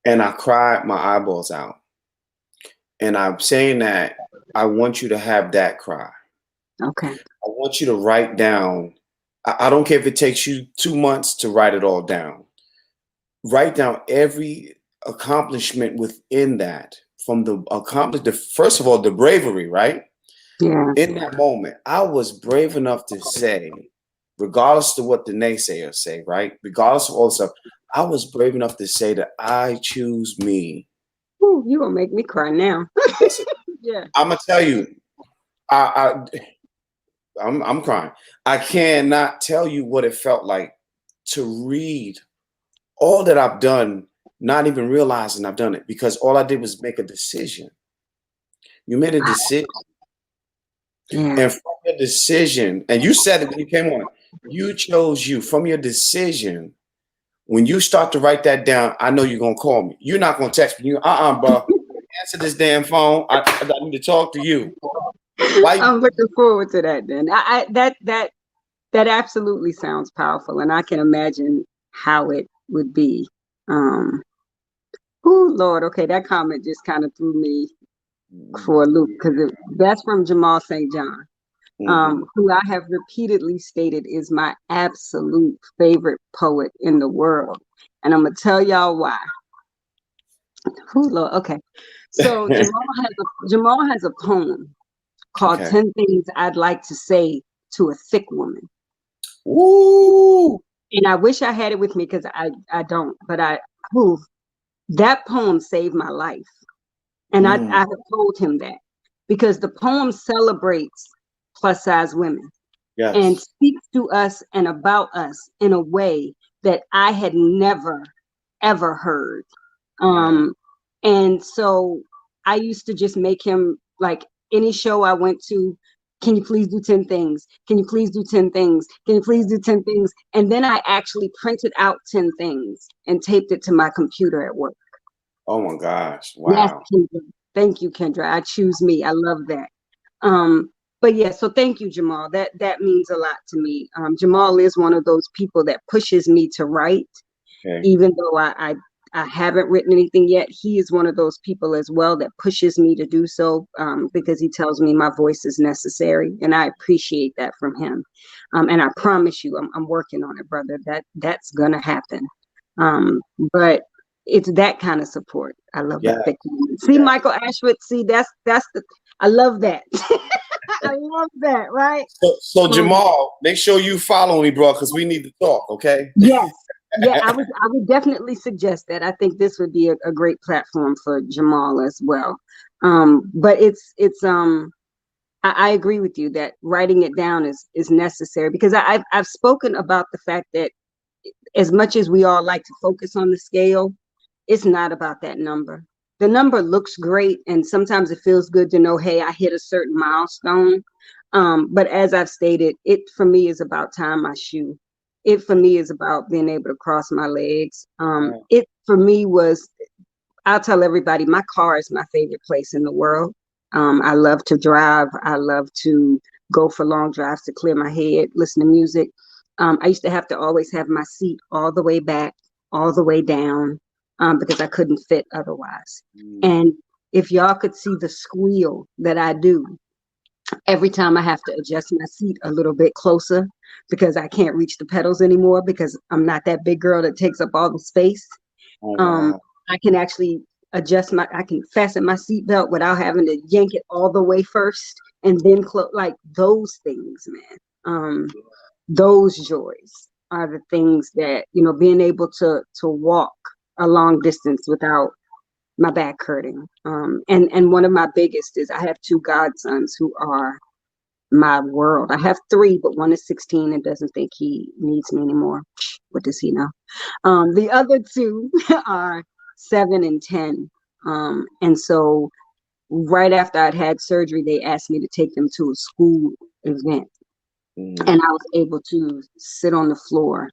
Speaker 1: and I cried my eyeballs out. And I'm saying that I want you to have that cry.
Speaker 2: Okay.
Speaker 1: I want you to write down I don't care if it takes you 2 months to write it all down. Write down every accomplishment within that. From first of all, the bravery, right?
Speaker 2: Yeah.
Speaker 1: In that moment, I was brave enough to say, regardless of what the naysayers say, right? Regardless of all stuff, I was brave enough to say that I choose me.
Speaker 2: Ooh, you gonna make me cry now.
Speaker 1: Listen,
Speaker 2: Yeah.
Speaker 1: I'm gonna tell you, I, I'm crying. I cannot tell you what it felt like to read all that I've done, not even realizing I've done it, because all I did was make a decision. You made a decision,
Speaker 2: Yeah.
Speaker 1: and from your decision, and you said it when you came on, you chose you. From your decision, when you start to write that down, I know you're gonna call me. You're not gonna text me. Bro. Answer this damn phone. I need to talk to you. Why?
Speaker 2: I'm looking forward to that then. That absolutely sounds powerful, and I can imagine how it would be. Oh Lord, okay, that comment just kind of threw me for a loop because that's from Jamal St. John, who I have repeatedly stated is my absolute favorite poet in the world, and I'm gonna tell y'all why. Oh Lord, okay. So Jamal has a poem called
Speaker 1: Okay.
Speaker 2: 10 Things I'd Like to Say to a Thick Woman.
Speaker 1: Woo!
Speaker 2: And I wish I had it with me because I don't, but that poem saved my life. And I have told him that because the poem celebrates plus size women and
Speaker 1: Yes.
Speaker 2: speaks to us and about us in a way that I had never, ever heard.
Speaker 1: Yeah.
Speaker 2: And so I used to just make him like any show I went to. Can you please do 10 things? Can you please do 10 things? Can you please do 10 things? And then I actually printed out 10 things and taped it to my computer at work.
Speaker 1: Oh my gosh.
Speaker 2: Yes,
Speaker 1: Wow.
Speaker 2: Kendra. Thank you, Kendra. I choose me. I love that. But yeah, so thank you, Jamal. That means a lot to me. Jamal is one of those people that pushes me to write,
Speaker 1: Okay.
Speaker 2: even though I haven't written anything yet. He is one of those people as well that pushes me to do so because he tells me my voice is necessary, and I appreciate that from him. And I promise you, I'm working on it, brother. That's gonna happen. But it's that kind of support. I love a
Speaker 1: Yeah.
Speaker 2: thick woman. See,
Speaker 1: Yeah.
Speaker 2: Michael Ashford. See, that's the. I love that. I love that. Right.
Speaker 1: So Jamal, make sure you follow me, bro, because we need to talk. Okay.
Speaker 2: Yes. Yeah, I would definitely suggest that. I think this would be a great platform for Jamal as well. But I agree with you that writing it down is necessary because I've spoken about the fact that as much as we all like to focus on the scale, it's not about that number. The number looks great, and sometimes it feels good to know, hey, I hit a certain milestone. But as I've stated, it for me is about tying my shoe. It for me is about being able to cross my legs. It for me was, I'll tell everybody, my car is my favorite place in the world. I love to drive. I love to go for long drives to clear my head, listen to music. I used to have to always have my seat all the way back, all the way down, because I couldn't fit otherwise. And if y'all could see the squeal that I do every time I have to adjust my seat a little bit closer because I can't reach the pedals anymore because I'm not that big girl that takes up all the space.
Speaker 1: Oh,
Speaker 2: Um,
Speaker 1: wow.
Speaker 2: I can actually I can fasten my seatbelt without having to yank it all the way first and then close, like those things, man. Those joys are the things that, being able to walk a long distance without my back hurting. And one of my biggest is I have two godsons who are my world. I have three, but one is 16 and doesn't think he needs me anymore. What does he know? The other two are 7 and 10. And so right after I'd had surgery, they asked me to take them to a school event. And I was able to sit on the floor,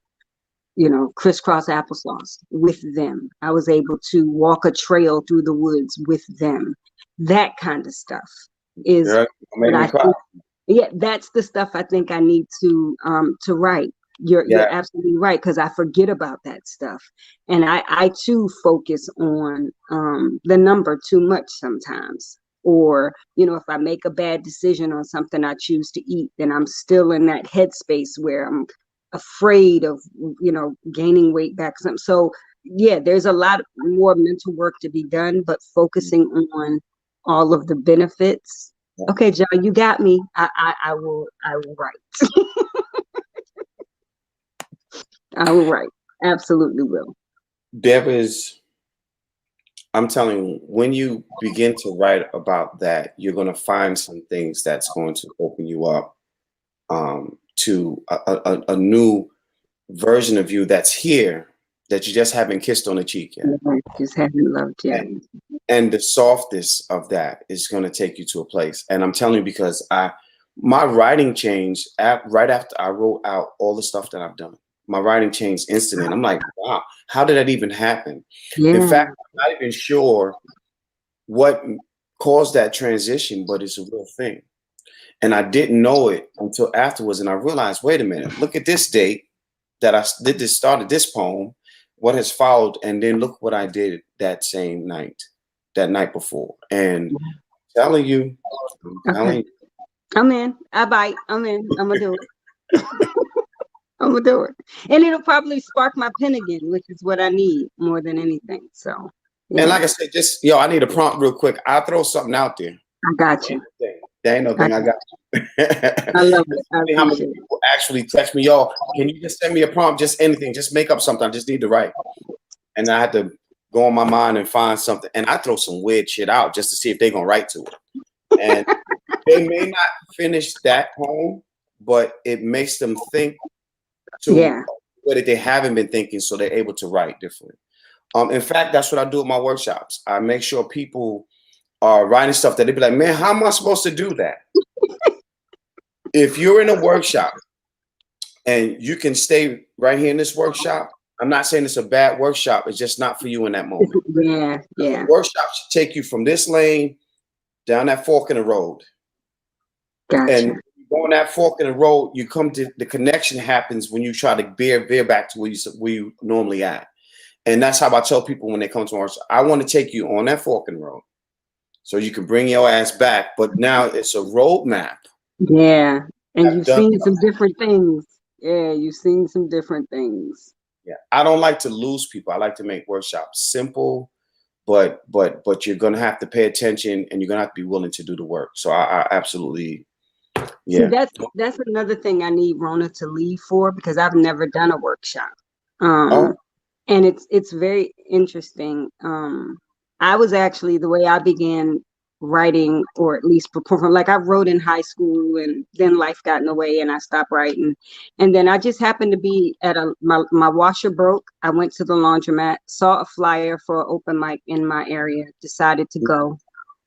Speaker 2: crisscross applesauce with them. I was able to walk a trail through the woods with them. That kind of stuff is what I think. Yeah, that's the stuff I think I need to write. You're absolutely right, because I forget about that stuff, and I too focus on the number too much sometimes, or, if I make a bad decision on something I choose to eat, then I'm still in that headspace where I'm afraid of, gaining weight back. So yeah, there's a lot more mental work to be done, but focusing on all of the benefits. Okay, John, you got me. I will write. I will write. Absolutely will.
Speaker 1: I'm telling you, when you begin to write about that, you're going to find some things that's going to open you up to a new version of you that's here that you just haven't kissed on the cheek yet.
Speaker 2: Just haven't loved yet.
Speaker 1: And the softness of that is going to take you to a place. And I'm telling you, because my writing changed right after I wrote out all the stuff that I've done. My writing changed instantly. And I'm like, wow, how did that even happen?
Speaker 2: Yeah.
Speaker 1: In fact, I'm not even sure what caused that transition, but it's a real thing. And I didn't know it until afterwards. And I realized, wait a minute, look at this date that I started this poem, what has followed, and then look what I did that night before. And I'm telling you,
Speaker 2: I'm in. I bite. I'm in. I'm gonna do it. I'm gonna do it, and it'll probably spark my pen again, which is what I need more than anything. So,
Speaker 1: yeah. And like I said, I need a prompt real quick. I'll throw something out there.
Speaker 2: I got you.
Speaker 1: There ain't no thing. I got you.
Speaker 2: I love it. I appreciate
Speaker 1: how many people actually text me, y'all? Can you just send me a prompt? Just anything. Just make up something. I just need to write. And I had to go on my mind and find something. And I throw some weird shit out just to see if they're gonna write to it. And they may not finish that poem, but it makes them think to what they haven't been thinking, so they're able to write differently. In fact, that's what I do at my workshops. I make sure people are writing stuff that they be like, man, how am I supposed to do that? If you're in a workshop and you can stay right here in this workshop, I'm not saying it's a bad workshop. It's just not for you in that moment.
Speaker 2: Yeah.
Speaker 1: The workshop should take you from this lane down that fork in the road.
Speaker 2: Gotcha.
Speaker 1: And going that fork in the road, you come to the connection happens when you try to veer back to where you normally at. And that's how I tell people when they come to our workshop, I want to take you on that fork in the road so you can bring your ass back. But now it's a roadmap.
Speaker 2: Yeah. And you've seen some different things. Yeah, you've seen some different things.
Speaker 1: Yeah. I don't like to lose people. I like to make workshops simple, but you're gonna have to pay attention and you're gonna have to be willing to do the work. So I absolutely. Yeah.
Speaker 2: See, that's another thing I need Rona to leave for, because I've never done a workshop. And it's very interesting. I was actually, the way I began writing, or at least performing, like I wrote in high school, and then life got in the way and I stopped writing. And then I just happened to be at my washer broke. I went to the laundromat, saw a flyer for an open mic in my area, decided to go.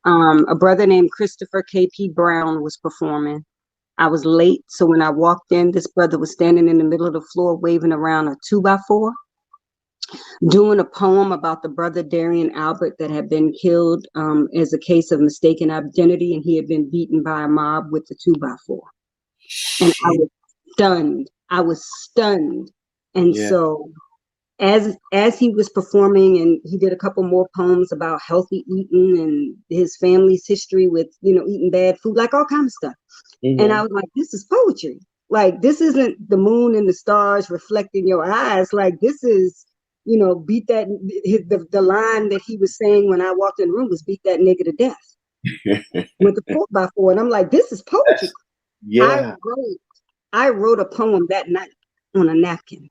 Speaker 2: A brother named Christopher KP Brown was performing. I was late, so when I walked in, this brother was standing in the middle of the floor waving around a 2x4, doing a poem about the brother Darian Albert that had been killed as a case of mistaken identity, and he had been beaten by a mob with the 2x4. And I was stunned. And so as he was performing, and he did a couple more poems about healthy eating and his family's history with, eating bad food, like all kinds of stuff. Mm-hmm. And I was like, this is poetry. Like, this isn't the moon and the stars reflecting your eyes. Like, this is, beat that, the line that he was saying when I walked in the room was beat that nigga to death with the 4x4. And I'm like, this is poetry.
Speaker 1: Yeah.
Speaker 2: I wrote a poem that night on a napkin.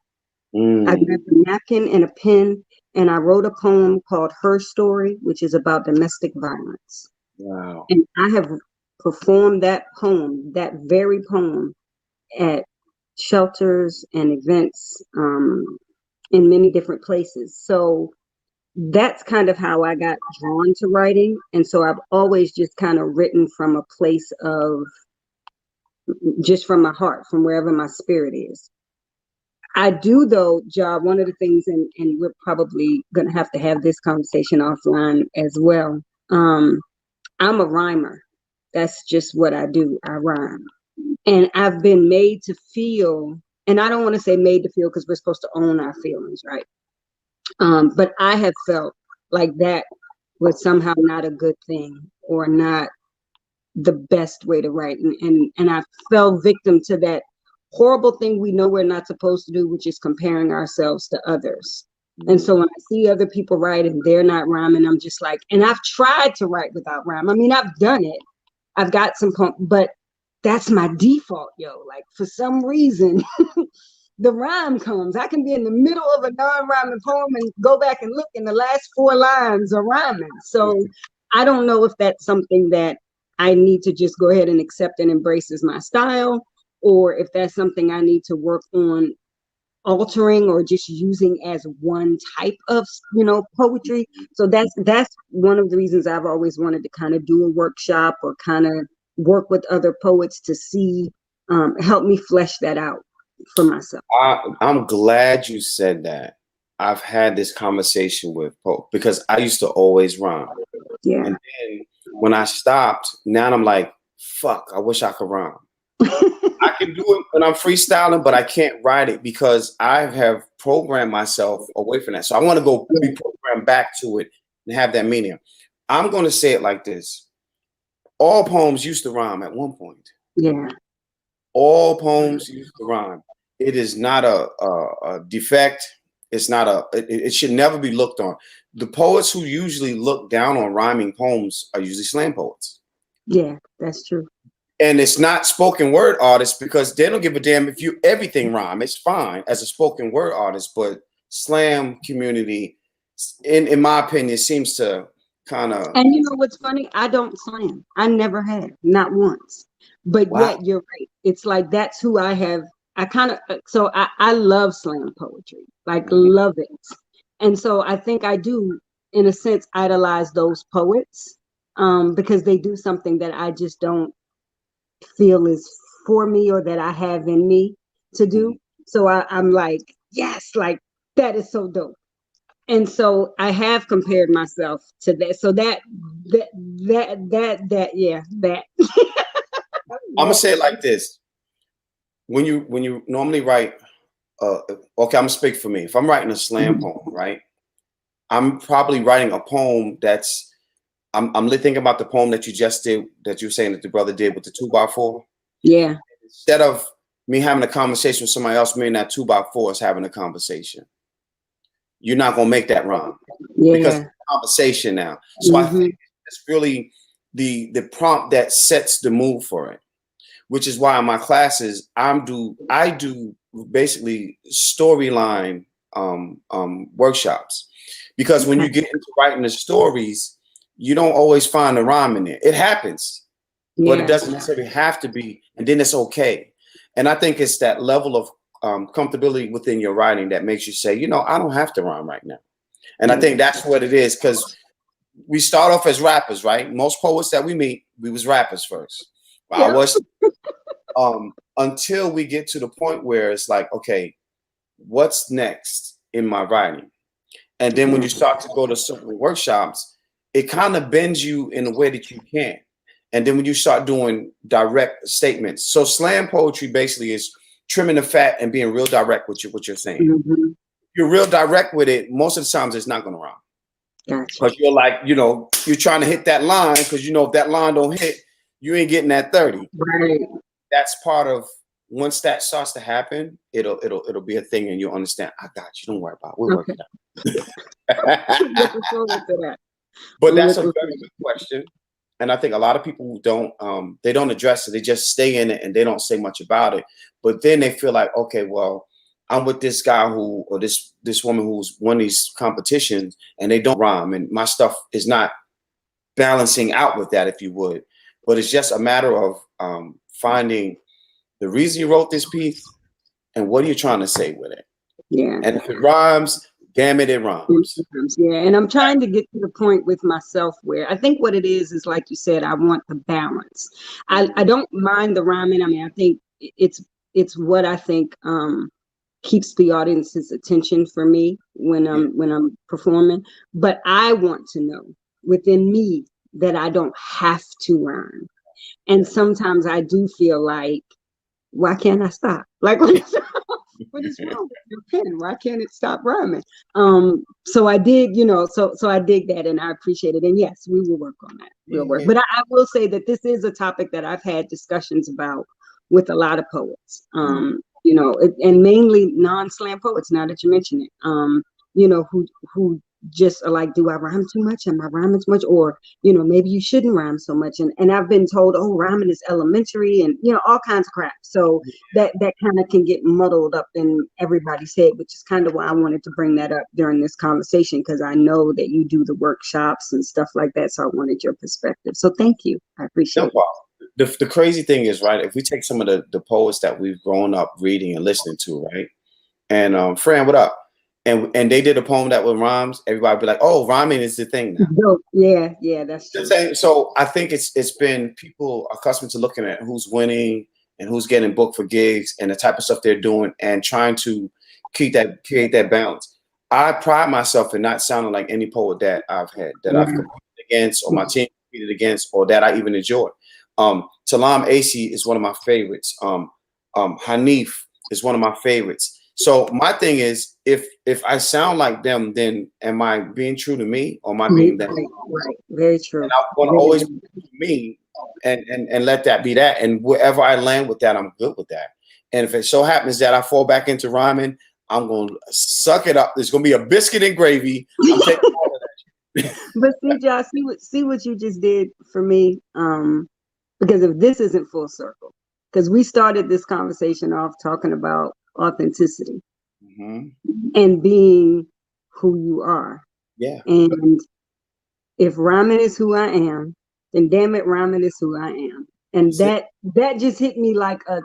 Speaker 2: I grabbed a napkin and a pen, and I wrote a poem called Her Story, which is about domestic violence.
Speaker 1: Wow.
Speaker 2: And I have performed that very poem, at shelters and events in many different places. So that's kind of how I got drawn to writing. And so I've always just kind of written from a place of just from my heart, from wherever my spirit is. I do, though, Job, one of the things, and we're probably going to have this conversation offline as well. I'm a rhymer. That's just what I do. I rhyme. And I've been made to feel, and I don't want to say made to feel because we're supposed to own our feelings, right? But I have felt like that was somehow not a good thing or not the best way to write. And I fell victim to that horrible thing we know we're not supposed to do, which is comparing ourselves to others. And so when I see other people write and they're not rhyming, I'm just like, and I've tried to write without rhyme. I mean, I've done it. I've got some, but that's my default, yo. Like for some reason, the rhyme comes. I can be in the middle of a non-rhyming poem and go back and look, and the last 4 lines are rhyming. So I don't know if that's something that I need to just go ahead and accept and embrace as my style, or if that's something I need to work on altering or just using as one type of, poetry. So that's one of the reasons I've always wanted to kind of do a workshop or kind of work with other poets to see, help me flesh that out for myself.
Speaker 1: I'm glad you said that. I've had this conversation with Pope because I used to always rhyme.
Speaker 2: Yeah.
Speaker 1: And then when I stopped, now I'm like, fuck, I wish I could rhyme. I can do it when I'm freestyling, but I can't write it because I have programmed myself away from that. So I want to go be programmed back to it and have that meaning. I'm going to say it like this. All poems used to rhyme at one point.
Speaker 2: Yeah.
Speaker 1: All poems used to rhyme. It is not a defect. It's not it should never be looked on. The poets who usually look down on rhyming poems are usually slam poets.
Speaker 2: Yeah, that's true.
Speaker 1: And it's not spoken word artists because they don't give a damn if everything rhyme. It's fine as a spoken word artist, but slam community, in my opinion, seems to kind of.
Speaker 2: And you know what's funny? I don't slam. I never have, not once. But
Speaker 1: Wow.
Speaker 2: yet you're right. It's like that's who I have. I love slam poetry, like love it. And so I think I do, in a sense, idolize those poets because they do something that I just don't feel is for me or that I have in me to do. So I'm like, yes, like that is so dope. And so I have compared myself to that. So that.
Speaker 1: I'm gonna say it like this. When you normally write, okay, I'm gonna speak for me. If I'm writing a slam poem, right, I'm probably writing a poem that's I'm thinking about the poem that you just did, that you were saying that the brother did with the 2x4.
Speaker 2: Yeah.
Speaker 1: Instead of me having a conversation with somebody else, me and that 2x4 is having a conversation. You're not gonna make that rhyme because it's a conversation now. So I think it's really the prompt that sets the mood for it, which is why in my classes I do basically storyline workshops, because when you get into writing the stories, you don't always find the rhyme in there. It happens, but it doesn't necessarily have to be, and then it's okay. And I think it's that level of comfortability within your writing that makes you say, I don't have to rhyme right now. And I think that's what it is, because we start off as rappers, right? Most poets that we meet, we was rappers first. I was until we get to the point where it's like, okay, what's next in my writing? And then when you start to go to certain workshops, it kind of bends you in a way that you can't. And then when you start doing direct statements, so slam poetry basically is trimming the fat and being real direct with what you're saying. If you're real direct with it, most of the times it's not going to rhyme. Because you're like, you're trying to hit that line, because if that line don't hit, you ain't getting that 30.
Speaker 2: Right.
Speaker 1: That's part of, once that starts to happen, it'll be a thing, and you'll understand. I got you. Don't worry about it. We'll work it out. But that's a very good question. And I think a lot of people they don't address it. They just stay in it and they don't say much about it. But then they feel like, okay, well, I'm with this guy or this woman who's won these competitions, and they don't rhyme, and my stuff is not balancing out with that, if you would. But it's just a matter of finding the reason you wrote this piece and what are you trying to say with it.
Speaker 2: Yeah.
Speaker 1: And if it rhymes, damn it rhymes.
Speaker 2: Yeah. And I'm trying to get to the point with myself where I think what it is like you said, I want the balance. I don't mind the rhyming. I mean, I think it's what I think keeps the audience's attention for me when I'm performing. But I want to know within me that I don't have to rhyme. And sometimes I do feel like, why can't I stop? Like, What is wrong with your pen? Why can't it stop rhyming? So I did, so I dig that and I appreciate it. And yes, we will work on that. We'll work.
Speaker 1: Yeah.
Speaker 2: But I will say that this is a topic that I've had discussions about with a lot of poets. And mainly non-slam poets, now that you mention it. Who just are like, do I rhyme too much? Am I rhyming too much? Or, maybe you shouldn't rhyme so much. And I've been told, oh, rhyming is elementary and, all kinds of crap. So that kind of can get muddled up in everybody's head, which is kind of why I wanted to bring that up during this conversation, because I know that you do the workshops and stuff like that. So I wanted your perspective. So thank you. I appreciate it.
Speaker 1: The crazy thing is, right, if we take some of the poets that we've grown up reading and listening to, right? And Fran, what up? And they did a poem that with rhymes, everybody be like, oh, rhyming is the thing now.
Speaker 2: Yeah, that's true.
Speaker 1: So I think it's been people accustomed to looking at who's winning and who's getting booked for gigs and the type of stuff they're doing and trying to create that balance. I pride myself in not sounding like any poet that I've had, that I've competed against or my team competed against or that I even enjoyed. Talam Acey is one of my favorites. Hanif is one of my favorites. So my thing is, if I sound like them, then am I being true to me or am I being them?
Speaker 2: Right. Very true.
Speaker 1: And I want to always be me and let that be that. And wherever I land with that, I'm good with that. And if it so happens that I fall back into rhyming, I'm going to suck it up. There's going to be a biscuit and gravy. I'm taking all of that.
Speaker 2: But see, Josh, see what you just did for me. Because if this isn't full circle, because we started this conversation off talking about authenticity and being who you are.
Speaker 1: Yeah.
Speaker 2: And if rhyming is who I am, then damn it, rhyming is who I am. And that just hit me like a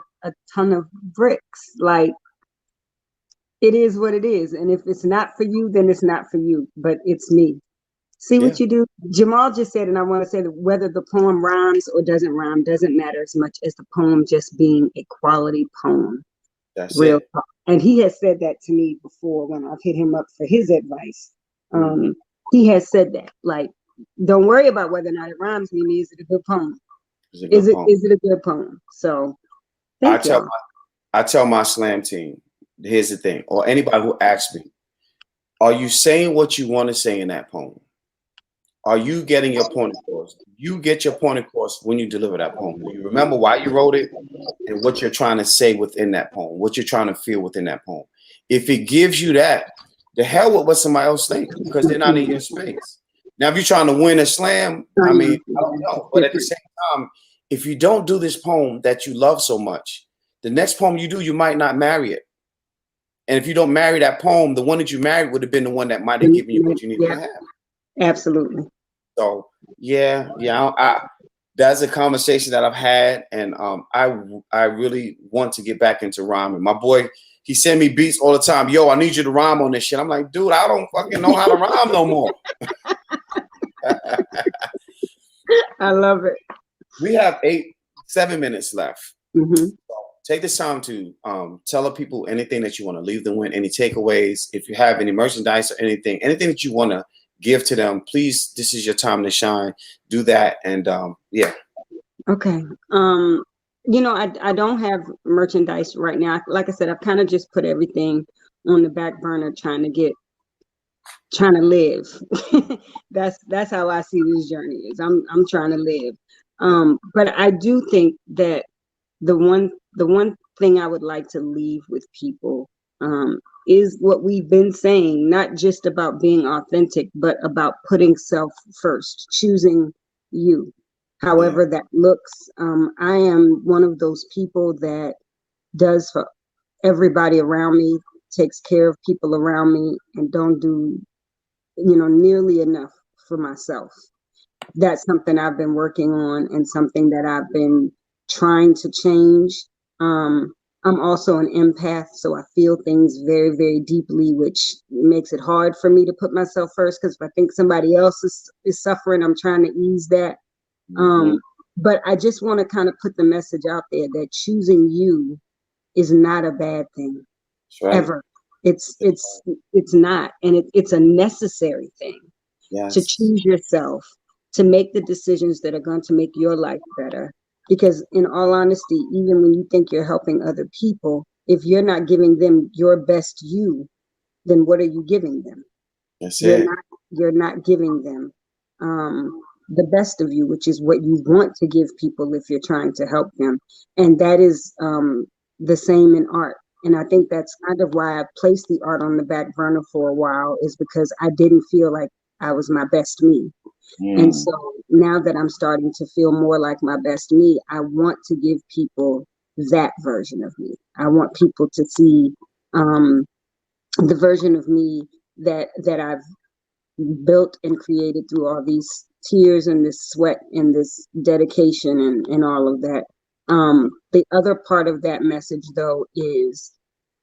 Speaker 2: ton of bricks. Like, it is what it is. And if it's not for you, then it's not for you, but it's me. See what you do? Jamal just said, and I want to say that whether the poem rhymes or doesn't rhyme doesn't matter as much as the poem just being a quality poem.
Speaker 1: That's
Speaker 2: real
Speaker 1: it.
Speaker 2: talk. And he has said that to me before when I've hit him up for his advice. He has said that, like, don't worry about whether or not it rhymes. Me, is it a good poem? Is it a good poem? So
Speaker 1: I tell my slam team, here's the thing, or anybody who asks me, are you saying what you want to say in that poem? Are you getting your point across? You get your point across when you deliver that poem. You remember why you wrote it and what you're trying to say within that poem, what you're trying to feel within that poem. If it gives you that, the hell with what somebody else thinks, because they're not in your space. Now, if you're trying to win a slam, I mean, I don't know. But at the same time, if you don't do this poem that you love so much, the next poem you do, you might not marry it. And if you don't marry that poem, the one that you married would have been the one that might have given you what you needed to have.
Speaker 2: Absolutely.
Speaker 1: So that's a conversation that I've had, and I really want to get back into rhyming. My boy, he send me beats all the time. Yo, I need you to rhyme on this shit. I'm like, dude, I don't fucking know how to rhyme no more.
Speaker 2: I love it.
Speaker 1: We have 7 minutes left.
Speaker 2: So
Speaker 1: take this time to tell the people anything that you want to leave them with, any takeaways. If you have any merchandise or anything that you want to give to them, please, this is your time to shine. Do that. And
Speaker 2: okay. I don't have merchandise right now. Like I said, I've kind of just put everything on the back burner, trying to live. That's how I see this journey is. I'm trying to live. But I do think that the one thing I would like to leave with people is what we've been saying, not just about being authentic, but about putting self first, choosing you, however that looks. I am one of those people that does for everybody around me, takes care of people around me, and don't do, nearly enough for myself. That's something I've been working on and something that I've been trying to change. I'm also an empath, so I feel things very, very deeply, which makes it hard for me to put myself first, because if I think somebody else is suffering, I'm trying to ease that. But I just want to kind of put the message out there that choosing you is not a bad thing. Right. Ever. It's not, and it's a necessary thing. To choose yourself, to make the decisions that are going to make your life better. Because in all honesty, even when you think you're helping other people, If you're not giving them your best you, then what are you giving them?
Speaker 1: That's
Speaker 2: You're
Speaker 1: it.
Speaker 2: not you're not giving them the best of you, which is what you want to give people if you're trying to help them. And that is the same in art. And I think that's kind of why I placed the art on the back burner for a while, is because I didn't feel like I was my best me. And
Speaker 1: Mm.
Speaker 2: so now that I'm starting to feel more like my best me, I want to give people that version of me. I want people to see um, the version of me that I've built and created through all these tears and this sweat and this dedication and all of that. The other part of that message, though, is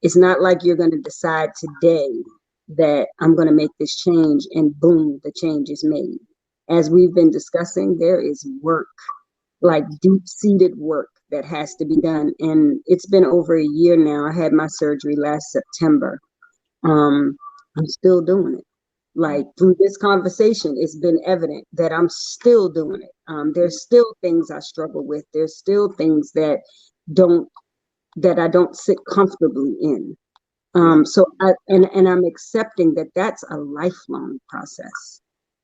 Speaker 2: it's not like you're going to decide today that I'm going to make this change and boom, the change is made. As we've been discussing, there is work, like deep-seated work that has to be done. And it's been over a year now. I had my surgery last September. I'm still doing it. Like through this conversation, it's been evident that I'm still doing it. There's still things I struggle with. There's still things don't that I don't sit comfortably in. So I'm accepting that that's a lifelong process.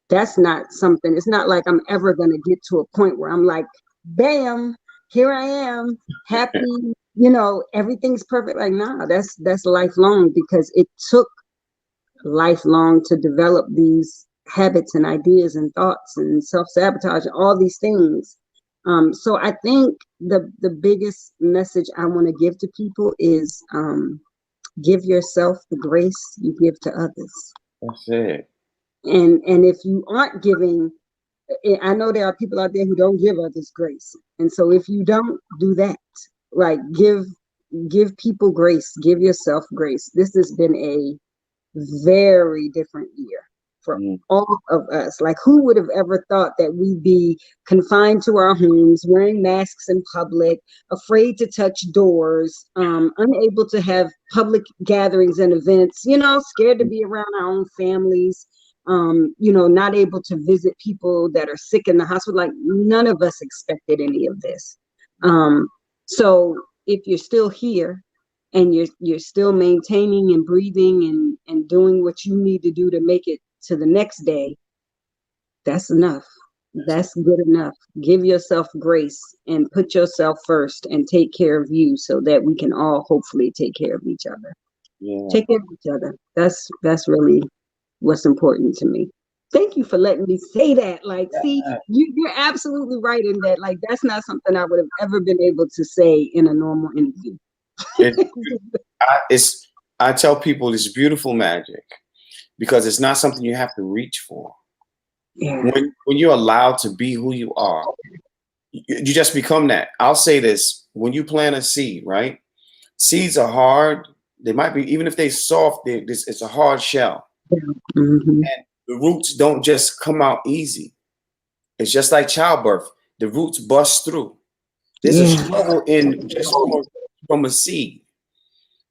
Speaker 2: That's not something. It's not like I'm ever going to get to a point where I'm like, bam, here I am, happy. Everything's perfect. Like, nah, that's lifelong, because it took lifelong to develop these habits and ideas and thoughts and self-sabotage and all these things. So I think the biggest message I want to give to people is give yourself the grace you give to others.
Speaker 1: That's it.
Speaker 2: And if you aren't giving, I know there are people out there who don't give others grace. And so if you don't do that, like give people grace, give yourself grace. This has been a very different year for all of us. Like, who would have ever thought that we'd be confined to our homes, wearing masks in public, afraid to touch doors, unable to have public gatherings and events, scared to be around our own families, not able to visit people that are sick in the hospital. Like, none of us expected any of this. So if you're still here, and you're still maintaining and breathing and doing what you need to do to make it to the next day, that's enough. That's good enough. Give yourself grace and put yourself first and take care of you, so that we can all hopefully take care of each other.
Speaker 1: Yeah.
Speaker 2: Take care of each other. That's really what's important to me. Thank you for letting me say that. Like, see, you're absolutely right in that. Like, that's not something I would have ever been able to say in a normal interview.
Speaker 1: I tell people it's beautiful magic, because it's not something you have to reach for.
Speaker 2: Yeah.
Speaker 1: When you're allowed to be who you are, you just become that. I'll say this: when you plant a seed, right? Seeds are hard. They might be, even if they're soft, it's a hard shell.
Speaker 2: Mm-hmm.
Speaker 1: And the roots don't just come out easy. It's just like childbirth. The roots bust through. There's a struggle in just from a seed.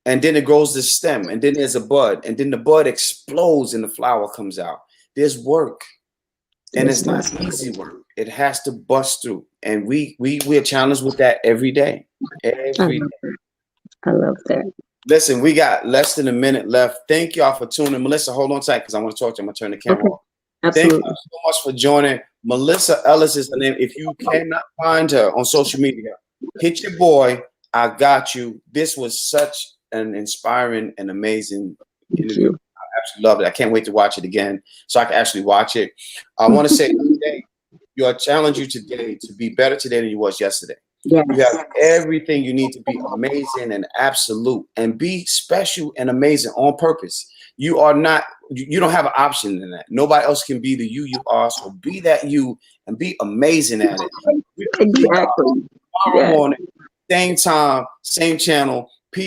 Speaker 1: And then it grows the stem, and then there's a bud, and then the bud explodes and the flower comes out. There's work. And it's not easy work. It has to bust through. And we're challenged with that every day. Every day.
Speaker 2: I love that.
Speaker 1: Listen, we got less than a minute left. Thank y'all for tuning. Melissa, hold on tight, because I want to talk to you. I'm going to turn the camera off.
Speaker 2: Absolutely.
Speaker 1: Thank you so much for joining. Melissa Ellis is the name. If you cannot find her on social media, hit your boy. I got you. This was such an inspiring and amazing interview. I absolutely loved it. I can't wait to watch it again so I can actually watch it. I want to say today, I challenge you today to be better today than you was yesterday.
Speaker 2: Yes.
Speaker 1: You have everything you need to be amazing and absolute, and be special and amazing on purpose. You are not, you don't have an option in that. Nobody else can be the you are. So be that you and be amazing at it.
Speaker 2: Exactly.
Speaker 1: Tomorrow morning, same time, same channel.